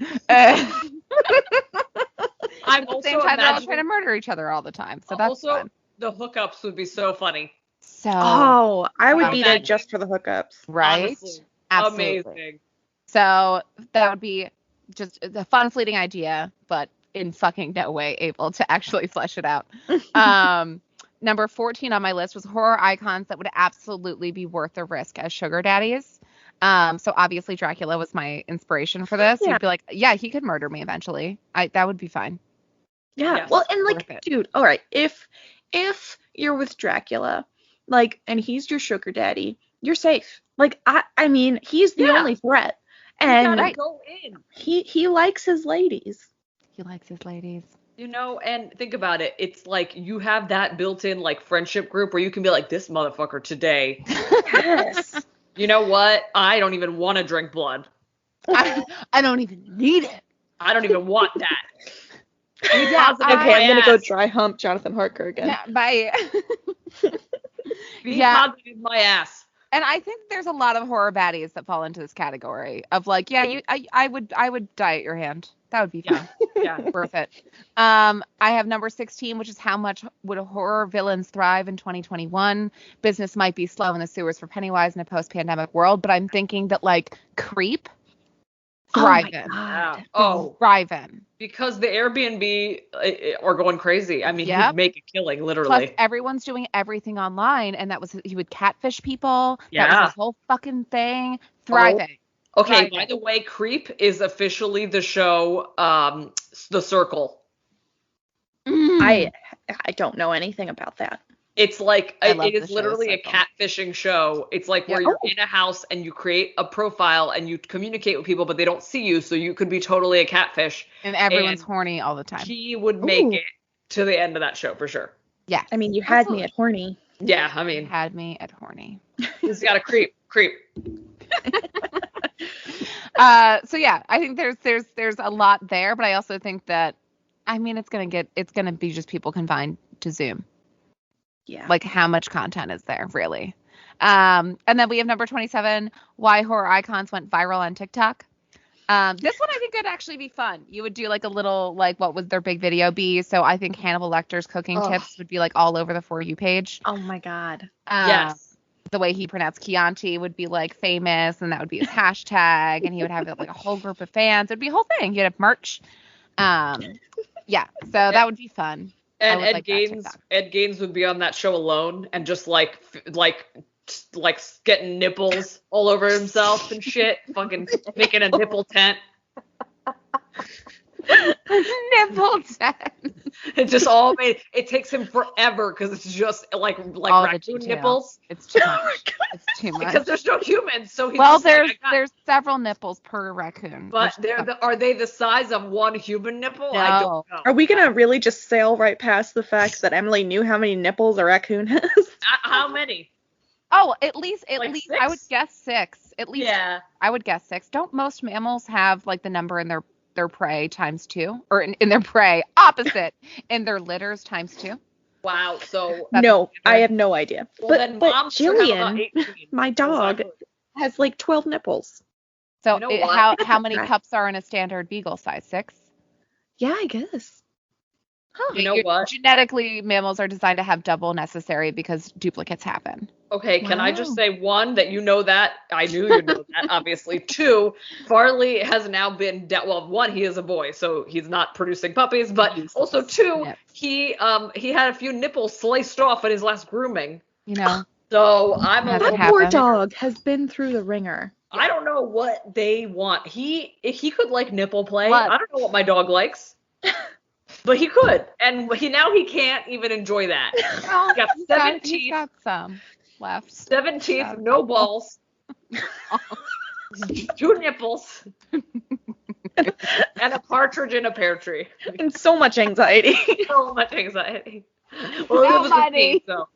I'm at the same time, they're all trying to murder each other all the time. So that's also fun. The hookups would be so funny. So I would be there just for the hookups. Right? Honestly, absolutely. Amazing. So that would be just a fun, fleeting idea, but in fucking no way able to actually flesh it out. Number 14 on my list was horror icons that would absolutely be worth the risk as sugar daddies. So obviously Dracula was my inspiration for this. You'd be like, yeah, he could murder me eventually. That would be fine. Yeah. Yes. Well, and like, dude, all right. If you're with Dracula, like, and he's your sugar daddy, you're safe. Like, I mean, he's the only threat. And you gotta go in. He likes his ladies. He likes his ladies. You know, and think about it. It's like you have that built-in like friendship group where you can be like, this motherfucker today. Yes. You know what? I don't even want to drink blood. I don't even need it. I don't even want that. Yeah, okay, I'm gonna go dry hump Jonathan Harker again. Yeah, bye. Be positive my ass. And I think there's a lot of horror baddies that fall into this category of like, yeah, I would die at your hand. That would be fun. Yeah. Worth it. I have number 16, which is how much would horror villains thrive in 2021? Business might be slow in the sewers for Pennywise in a post-pandemic world, but I'm thinking that like Creep thrive in. Thrive in. Because the Airbnb are going crazy. I mean, he'd make a killing, literally. Plus, everyone's doing everything online, and he would catfish people. Yeah. That was his whole fucking thing. Thriving. Okay, by the way, Creep is officially the show, The Circle. I don't know anything about that. It's like, it is literally a catfishing show. It's like where you're in a house and you create a profile and you communicate with people, but they don't see you, so you could be totally a catfish. And everyone's horny all the time. He would make it to the end of that show for sure. Yeah. I mean, you had me at horny. Yeah, I mean. Had me at horny. He's got a creep. So yeah, I think there's a lot there, but I also think that, I mean, it's gonna be just people confined to Zoom. Yeah. Like how much content is there really? And then we have number 27, why horror icons went viral on TikTok. This one I think could actually be fun. You would do like a little, like, what would their big video be? So I think Hannibal Lecter's cooking tips would be like all over the For You page. Oh my God. Yes. The way he pronounced Chianti would be like famous, and that would be his hashtag, and he would have like a whole group of fans. It'd be a whole thing. You'd have merch. Yeah. So that would be fun. And Ed Gaines would be on that show alone and just like getting nipples all over himself and shit, fucking making a nipple tent. Nipple tent. It just all made. It takes him forever because it's just like raccoon nipples. It's too much. It's too much because there's no humans. So he's there's several nipples per raccoon. But are they the size of one human nipple? No. I don't know. Are we gonna really just sail right past the fact that Emily knew how many nipples a raccoon has? How many? Oh, at least 6? I would guess 6. At least. Yeah. I would guess 6. Don't most mammals have like the number in their prey times 2, or in their prey opposite in their litters times 2? Wow. So no, I have no idea. Well, but Jillian, my dog, has like 12 nipples. So how many cups are in a standard beagle size? 6? Yeah, I guess. Huh. You know what? Genetically, mammals are designed to have double necessary because duplicates happen. Okay, can I just say, 1, that you know that? I knew you know that, obviously. 2, Farley has now been, 1, he is a boy, so he's not producing puppies, but also 2, he had a few nipples sliced off in his last grooming. You know. So that poor dog has been through the ringer. I don't know what they want. If he could like nipple play. What? I don't know what my dog likes. But he could, and he can't even enjoy that. He's got 7 teeth. He's got some left. 7 teeth, no balls. 2 nipples. And a partridge in a pear tree. And so much anxiety. So much anxiety. Well, it was funny. So.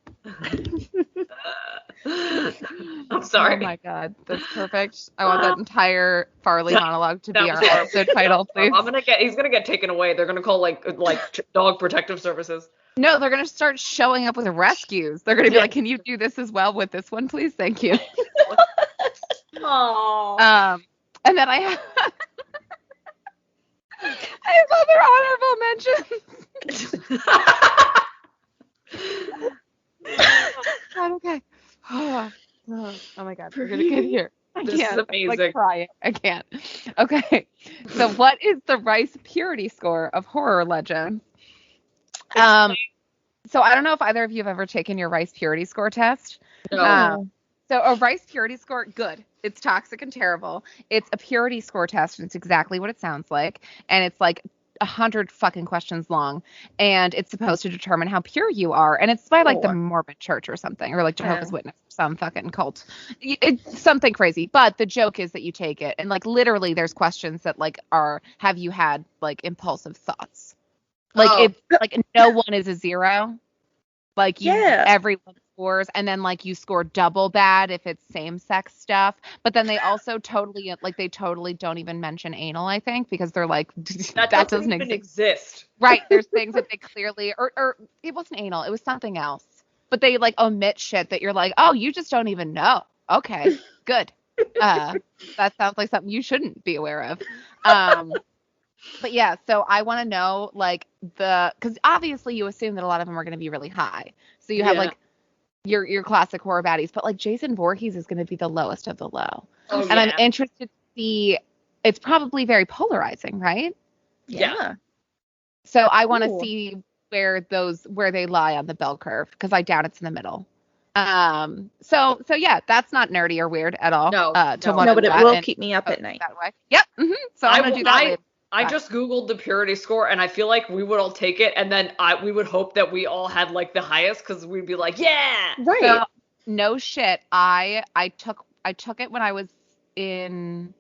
I'm sorry. Oh my God, that's perfect. I want that entire Farley monologue to be our episode title, please. He's gonna get taken away. They're gonna call like dog protective services. No, they're gonna start showing up with rescues. They're gonna be like, "Can you do this as well with this one, please? Thank you." Aww. And then I have other honorable mentions. God, okay. Oh my God, we're gonna get here. This is amazing. Like crying. I can't. Okay. So what is the Rice Purity Score of horror legends? So I don't know if either of you have ever taken your Rice Purity Score test. No. So a Rice Purity Score, good. It's toxic and terrible. It's a purity score test, and it's exactly what it sounds like. And it's like 100 fucking questions long, and it's supposed to determine how pure you are, and it's by like the Mormon Church or something, or like Jehovah's Witness, some fucking cult. It's something crazy, but the joke is that you take it, and like literally there's questions that like are, have you had like impulsive thoughts? Like it's like no one is a 0. Like everyone scores, and then like you score double bad if it's same-sex stuff. But then they also totally don't even mention anal, I think, because they're like that doesn't even exist. Right. There's things that they clearly or it wasn't anal, it was something else. But they like omit shit that you're like, oh, you just don't even know. Okay, good. That sounds like something you shouldn't be aware of. But yeah, so I want to know like because obviously you assume that a lot of them are going to be really high. So you have like your classic horror baddies, but like Jason Voorhees is going to be the lowest of the low. And I'm interested to see, it's probably very polarizing, right? Yeah. So I want to see where they lie on the bell curve, because I doubt it's in the middle. So yeah, that's not nerdy or weird at all. No, but it will keep me up at night. That way. Yep. Mm-hmm. So I'm going to do that later. I just Googled the purity score, and I feel like we would all take it, and then we would hope that we all had like the highest, because we'd be like, yeah, right. So, no shit. I took it when I was in,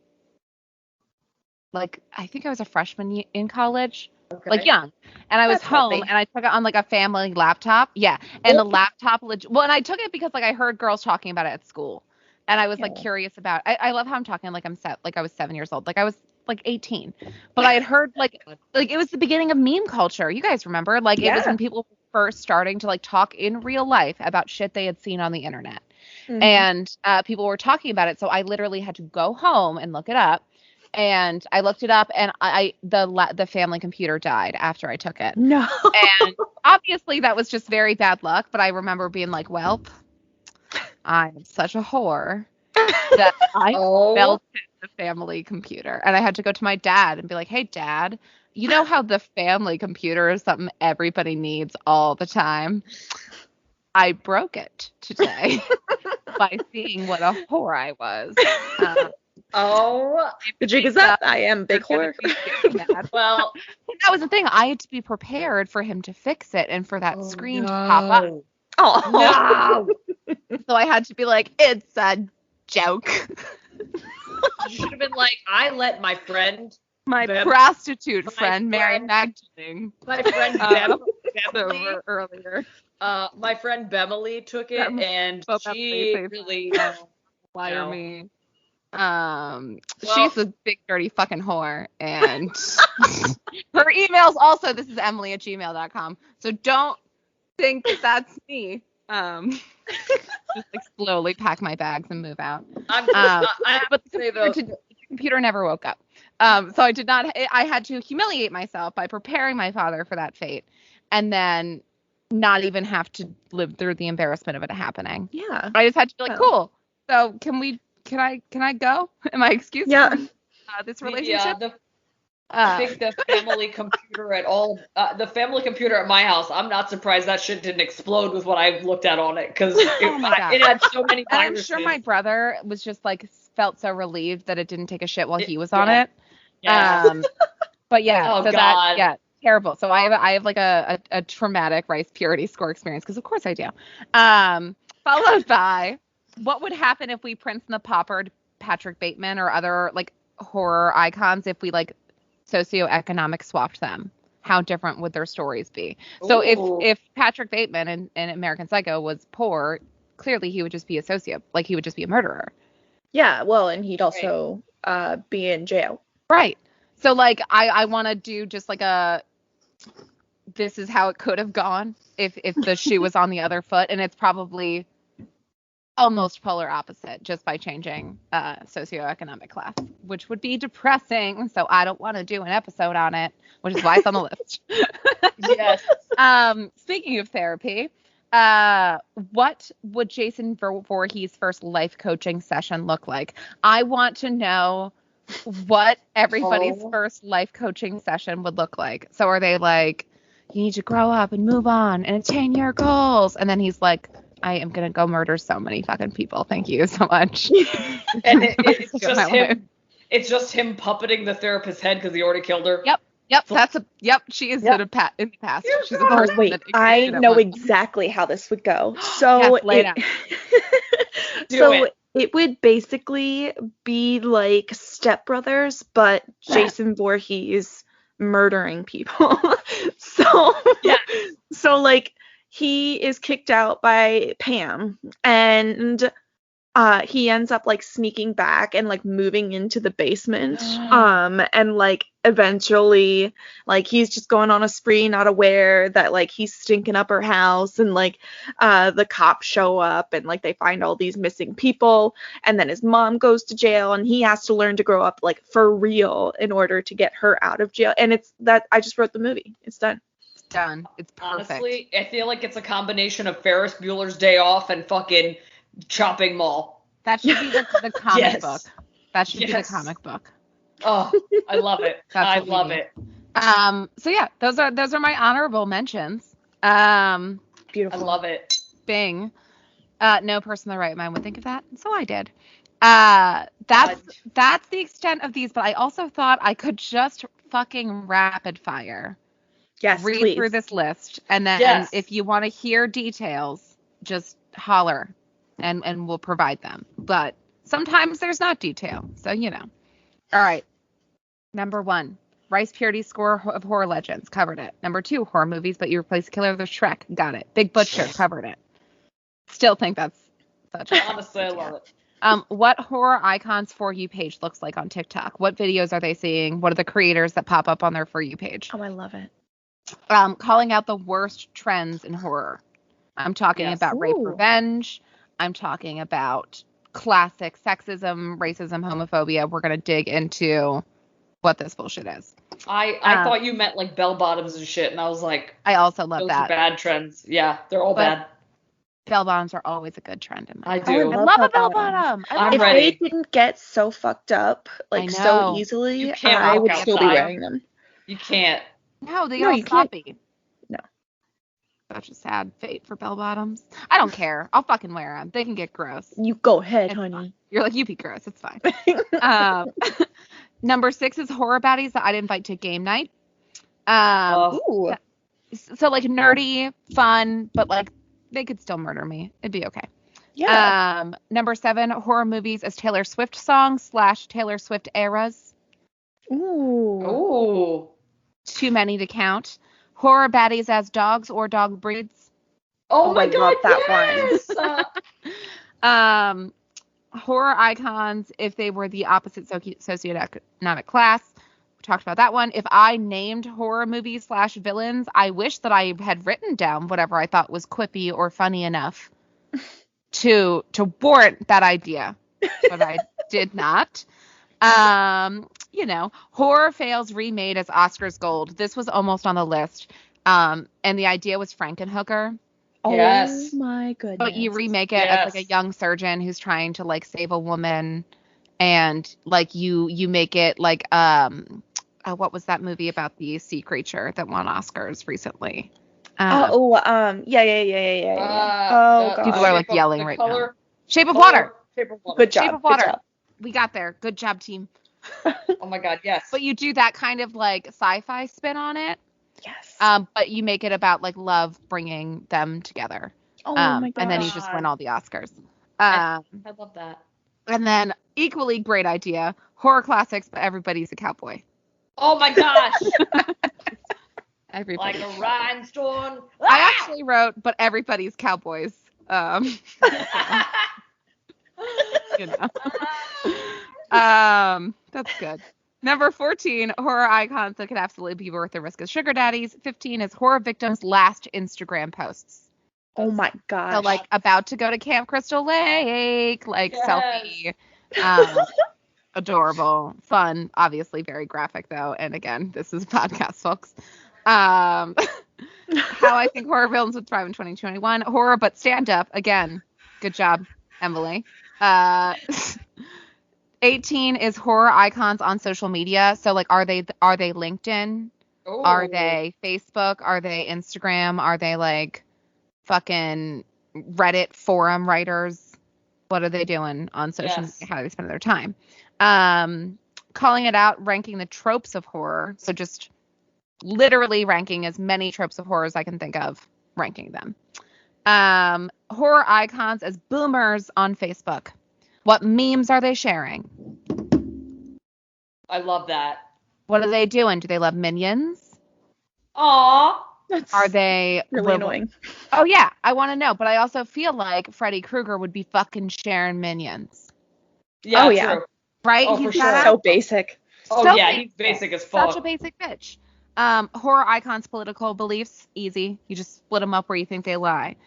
like, I think I was a freshman in college, like young, and I was home, and I took it on like a family laptop. Yeah, and the laptop, and I took it because like I heard girls talking about it at school, and I was like curious about. I love how I'm talking like I was 7 years old, like I was like 18, but I had heard like it was the beginning of meme culture. You guys remember? Like it was when people were first starting to like talk in real life about shit they had seen on the internet, and people were talking about it. So I literally had to go home and look it up, and I looked it up, and the family computer died after I took it. No, and obviously that was just very bad luck. But I remember being like, well, I'm such a whore that I melted the family computer, and I had to go to my dad and be like, hey Dad, you know how the family computer is something everybody needs all the time? I broke it today by seeing what a whore I was. The jig is up. I am big whore. Well, that was the thing. I had to be prepared for him to fix it and for that screen to pop up. Oh no! So I had to be like, it's a joke. You should have been like, I let my friend, prostitute friend, Mary Magdalene. My friend Beverly earlier. My friend Beverly took it, and she really liar me. She's a big dirty fucking whore, and her emails also. This is Emily@gmail.com. So don't think that that's me. Just like slowly pack my bags and move out. But the computer never woke up. So I had to humiliate myself by preparing my father for that fate, and then not even have to live through the embarrassment of it happening. Yeah. I just had to be like, cool. So can I go? Am I excused from this relationship? I think the family computer the family computer at my house, I'm not surprised that shit didn't explode with what I looked at on it, because it had so many viruses. I'm sure my brother was just like felt so relieved that it didn't take a shit while he was on it. Yeah. But yeah, oh, so God. that terrible. So I have like a traumatic rice purity score experience, because of course I do. Followed by, what would happen if we Prince and the Pauper, Patrick Bateman, or other like horror icons, if we like socioeconomic swapped them? How different would their stories be? Ooh. So if Patrick Bateman in American Psycho was poor, clearly he would just be a sociopath, like he would just be a murderer. Yeah, well, and he'd also be in jail. Right. So like I want to do just like this is how it could have gone if the shoe was on the other foot, and it's probably almost polar opposite just by changing socioeconomic class, which would be depressing. So I don't want to do an episode on it, which is why it's on the list. Yes. Speaking of therapy, what would Jason Voorhees' first life coaching session look like? I want to know what everybody's first life coaching session would look like. So are they like, you need to grow up and move on and attain your goals? And then he's like, I am going to go murder so many fucking people. Thank you so much. And it's just him puppeting the therapist's head because he already killed her. Yep. Yep, she is in the past. She's a person wait, I know exactly how this would go. So it would basically be like Step Brothers, but Jason Voorhees murdering people. So like he is kicked out by Pam, and he ends up like sneaking back and like moving into the basement. And like eventually like he's just going on a spree, not aware that like he's stinking up her house, and like the cops show up and like they find all these missing people, and then his mom goes to jail and he has to learn to grow up like for real in order to get her out of jail. And it's that I just wrote the movie. It's done. It's perfect. Honestly, I feel like it's a combination of Ferris Bueller's Day Off and fucking Chopping Mall. That should be the comic book. That should be the comic book. Oh, I love it. I love it. So yeah, those are my honorable mentions. Beautiful. I love it. Bing. No person in the right mind would think of that, so I did. That's the extent of these, but I also thought I could just fucking rapid fire. Yes, read please. through this list, and then if you want to hear details, just holler, and we'll provide them. But sometimes there's not detail, so you know. All right. Number 1, Rice Purity score of Horror Legends, covered it. Number 2, horror movies, but you replace Killer with Shrek, got it. Big Butcher, covered it. Still think that's such a honestly, I love it. What horror icons For You page looks like on TikTok? What videos are they seeing? What are the creators that pop up on their For You page? Oh, I love it. Calling out the worst trends in horror. I'm talking about rape revenge. I'm talking about classic sexism, racism, homophobia. We're going to dig into what this bullshit is. I thought you meant like bell bottoms and shit, and I was like, I also love those that. Are bad trends. Yeah, they're all bad. Bell bottoms are always a good trend in my life. I do. I love a bell bottom. I'm ready. If they didn't get so fucked up like so easily, I would still be wearing them. You can't. No, they all sloppy. No. Such a sad fate for bell bottoms. I don't care. I'll fucking wear them. They can get gross. You go ahead, it's honey. Fine. You're like, you be gross. It's fine. Number 6 is horror baddies that I'd invite to game night. So like nerdy, fun, but like they could still murder me. It'd be okay. Yeah. Number 7, horror movies as Taylor Swift songs / Taylor Swift eras. Ooh. Too many to count. Horror baddies as dogs or dog breeds. Oh my god, that one. Horror icons if they were the opposite socioeconomic class. We talked about that one. If I named horror movies / villains, I wish that I had written down whatever I thought was quippy or funny enough to warrant that idea, but I did not. You know, horror fails remade as Oscars gold. This was almost on the list. And the idea was Frankenhooker. Yes. Oh my goodness. But you remake it as like a young surgeon who's trying to like save a woman, and like you make it like what was that movie about the sea creature that won Oscars recently? Yeah. Oh god. People are like yelling right now. Shape of Water. Good job. Shape of Water. We got there. Good job, team. Oh my god, yes. But you do that kind of like sci-fi spin on it. Yes. But you make it about like love bringing them together. Oh my god. And then you just win all the Oscars. I love that. And then equally great idea, horror classics, but everybody's a cowboy. Oh my gosh. Everybody. Like a rhinestone. I actually wrote, but everybody's cowboys. You know. That's good. Number 14, horror icons that could absolutely be worth the risk as sugar daddies. 15 is horror victims' last Instagram posts. Oh my gosh. So like about to go to Camp Crystal Lake, like selfie. Adorable, fun, obviously very graphic though. And again, this is a podcast, folks. How I think horror villains would thrive in 2021. Horror, but stand up. Again, good job, Emily. 18 is horror icons on social media. So like, are they LinkedIn? Ooh. Are they Facebook? Are they Instagram? Are they like fucking Reddit forum writers? What are they doing on social media? How do they spend their time? Calling it out, ranking the tropes of horror. So just literally ranking as many tropes of horror as I can think of, ranking them. Horror icons as boomers on Facebook. What memes are they sharing? I love that. What are they doing? Do they love Minions? Aww. Are they really annoying? Oh yeah, I want to know. But I also feel like Freddy Krueger would be fucking sharing Minions. Yeah, oh true. yeah, right? He's so basic. Oh so yeah, basic. he's basic as fuck. Such a basic bitch. Horror icons' political beliefs, easy. You just split them up where you think they lie.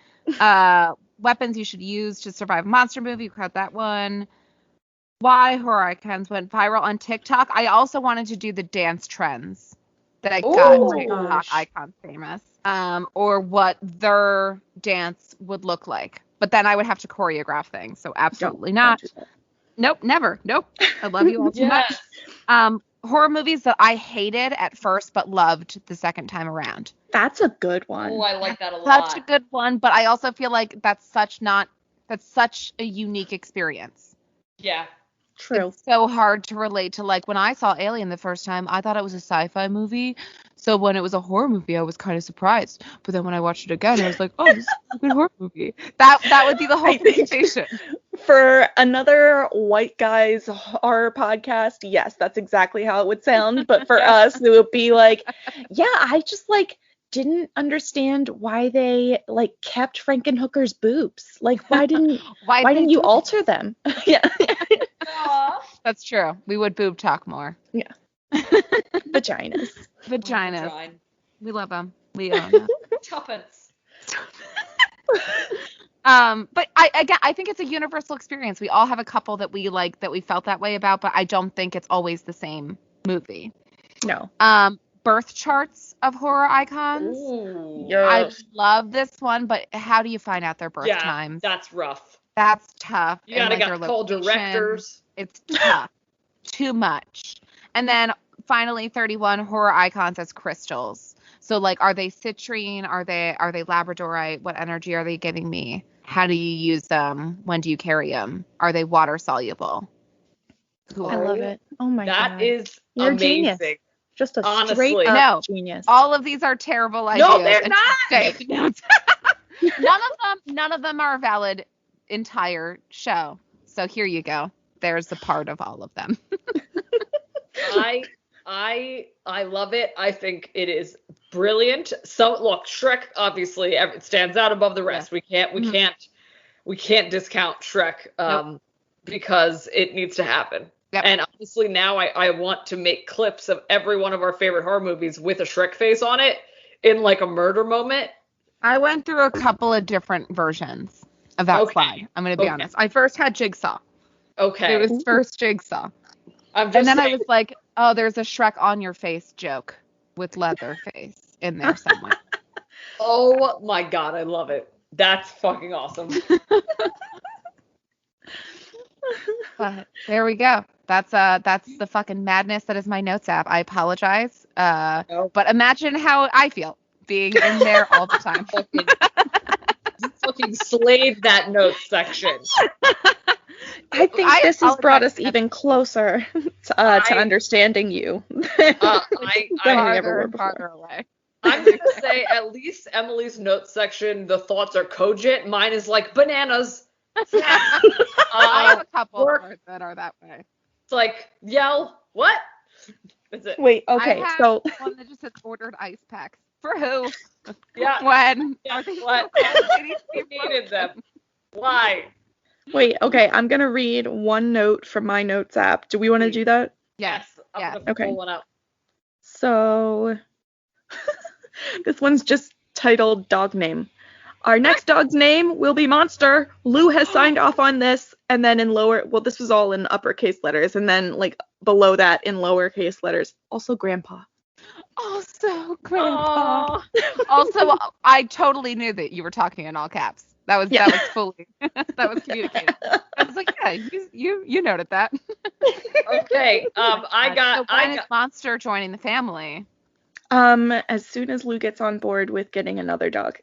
Weapons you should use to survive a monster movie. You cut that one. Why horror icons went viral on TikTok. I also wanted to do the dance trends that got TikTok icons famous. Or what their dance would look like. But then I would have to choreograph things. So absolutely not. Nope, never. Nope. I love you all too much. Horror movies that I hated at first but loved the second time around. That's a good one. Oh, I like that a lot. Such a good one, but I also feel like that's such a unique experience. Yeah. True. It's so hard to relate to. Like when I saw Alien the first time, I thought it was a sci-fi movie. So when it was a horror movie, I was kind of surprised. But then when I watched it again, I was like, oh, this is a good horror movie. That would be the whole presentation. For another white guy's horror podcast, yes, that's exactly how it would sound. But for us, it would be like, yeah, I just like didn't understand why they like kept Frankenhooker's boobs. Like why didn't you alter them? Yeah. That's true. We would boob talk more. Yeah. Vaginas. We love them. We own them. Tuppence. But I think it's a universal experience. We all have a couple that we like, that we felt that way about, but I don't think it's always the same movie. No. Birth charts of horror icons. Ooh. I love this one, but how do you find out their birth times? That's rough. That's tough. You gotta call directors. It's tough. Too much. And then finally 31 horror icons as crystals. So like, are they citrine? Are they labradorite? What energy are they giving me? How do you use them? When do you carry them? Are they water soluble? Cool. I love it. Oh my god. That is You're amazing. A genius. Just a Honestly. straight up genius. All of these are terrible ideas. No, they're not. None of them are a valid entire show. So here you go. There's a part of all of them. I love it. I think it is brilliant. So look, Shrek obviously it stands out above the rest. Yeah. We can't discount Shrek because it needs to happen. Yep. And honestly, now I want to make clips of every one of our favorite horror movies with a Shrek face on it in like a murder moment. I went through a couple of different versions of that slide. I'm going to be honest. I first had Jigsaw. Okay. It was first Jigsaw. And then I was like, oh, there's a Shrek on your face joke with Leatherface in there somewhere. Oh my god, I love it. That's fucking awesome. But there we go. That's the fucking madness that is my notes app. I apologize. But imagine how I feel being in there all the time. Fucking slayed that notes section. I think this has brought us even closer to understanding you. Farther away. I'm going to say at least Emily's notes section, the thoughts are cogent. Mine is like bananas. I have a couple words that are that way. It's like, yell, what? That's it. Wait, okay, so one that just says ordered ice packs. For who? Yeah. When? Yeah, what? Who needed them? Why? Wait, okay, I'm going to read one note from my notes app. Do we want to do that? Yes. I'm gonna pull one up. So, this one's just titled Dog Name. Our next dog's name will be Monster. Lou has signed off on this. And then in this was all in uppercase letters. And then like below that in lowercase letters, also Grandpa. Also Grandpa. Also, I totally knew that you were talking in all caps. That was fully, that was communicated. I was like, yeah, you noted that. Okay. I got Monster joining the family. As soon as Lou gets on board with getting another dog.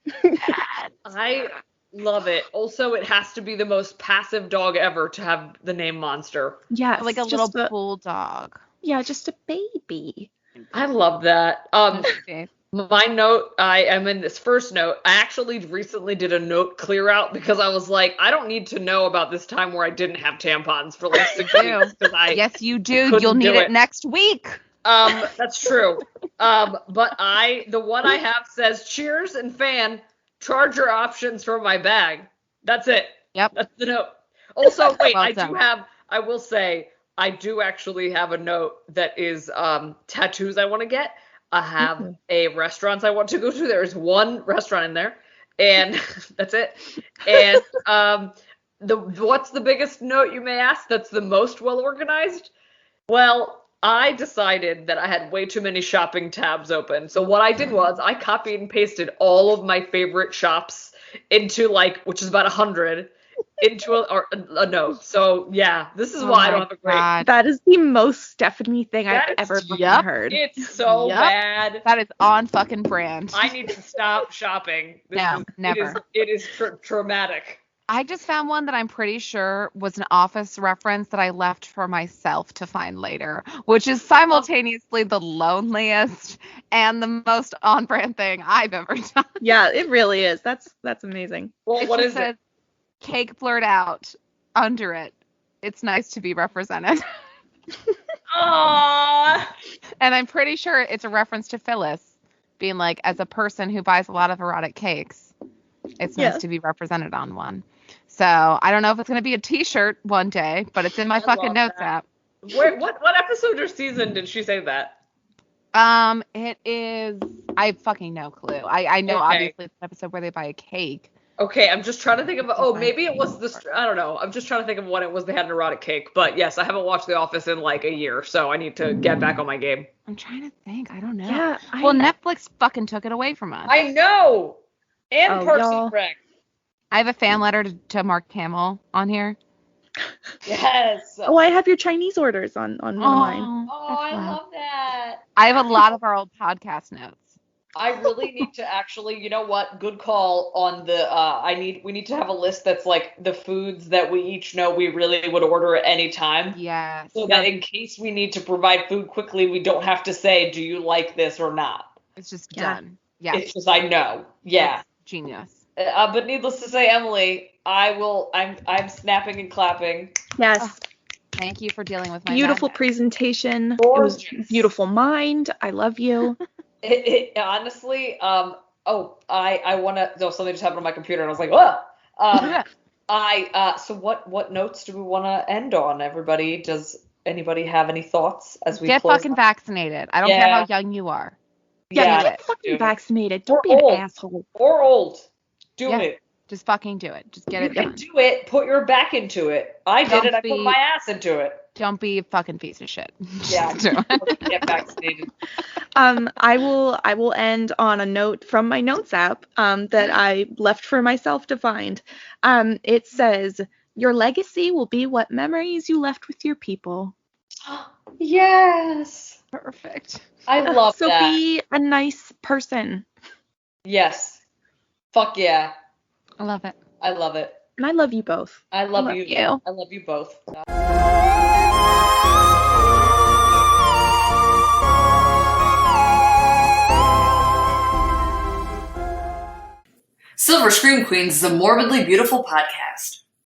I love it. Also, it has to be the most passive dog ever to have the name Monster. Yeah, like a little bulldog. Yeah, just a baby. I love that. My note, I am in this first note. I actually recently did a note clear out because I was like, I don't need to know about this time where I didn't have tampons for like 6 weeks. Yes, you do. You'll need it next week. That's true. But the one I have says, cheers and fan, charger options for my bag. That's it. Yep. That's the note. Also, wait, I will say, I do actually have a note that is tattoos I want to get. I have a restaurant I want to go to. There's one restaurant in there, and that's it. And what's the biggest note, you may ask, that's the most well organized? Well, I decided that I had way too many shopping tabs open. So what I did was I copied and pasted all of my favorite shops into which is about 100, into a note. So yeah, this is why I don't have a great. That is the most Stephanie thing I've ever heard. It's so bad. That is on fucking brand. I need to stop shopping. Never. It is traumatic. I just found one that I'm pretty sure was an Office reference that I left for myself to find later, which is simultaneously the loneliest and the most on-brand thing I've ever done. Yeah, it really is. That's amazing. Well, what is it? Cake blurred out under it. It's nice to be represented. Aww. And I'm pretty sure it's a reference to Phyllis being like, as a person who buys a lot of erotic cakes, it's nice to be represented on one. So I don't know if it's going to be a t-shirt one day, but it's in my fucking notes app. What episode or season did she say that? It is, I have fucking no clue. I know obviously it's an episode where they buy a cake. Okay, I'm just trying to think of, maybe it was this, I don't know. I'm just trying to think of when it was they had an erotic cake. But yes, I haven't watched The Office in like a year, so I need to get back on my game. I'm trying to think. I don't know. Yeah. Netflix fucking took it away from us. I know! And Parks and Rec. I have a fan letter to Mark Hamill on here. Yes. Oh, I have your Chinese orders on one of mine. Oh, I love that. I have a lot of our old podcast notes. I really need to actually, you know what? Good call on the, we need to have a list that's like the foods that we each know we really would order at any time. Yes. So that in case we need to provide food quickly, we don't have to say, do you like this or not? It's just done. Yeah. It's just, I know. Yeah. It's genius. But needless to say, Emily, I'm snapping and clapping. Yes. Oh, thanwant you for dealing with my beautiful presentation. Gorgeous. It was beautiful mind. I love you. It honestly, I want to, something just happened on my computer and I was like, whoa. So what notes do we want to end on, everybody? Does anybody have any thoughts as we get fucking vaccinated? I don't care how young you are. Yeah, get fucking vaccinated. Don't be an asshole. Or old. Do it. Just fucking do it. Just get it done. Do it. Put your back into it. I did it. I put my ass into it. Don't be a fucking piece of shit. Yeah. Get vaccinated. I will end on a note from my notes app that I left for myself to find. It says, your legacy will be what memories you left with your people. Yes. Perfect. I love that. So be a nice person. Yes. Fuck yeah. I love it. I love it. And I love you both. I love you. I love you both. Silver Scream Queens is a morbidly beautiful podcast.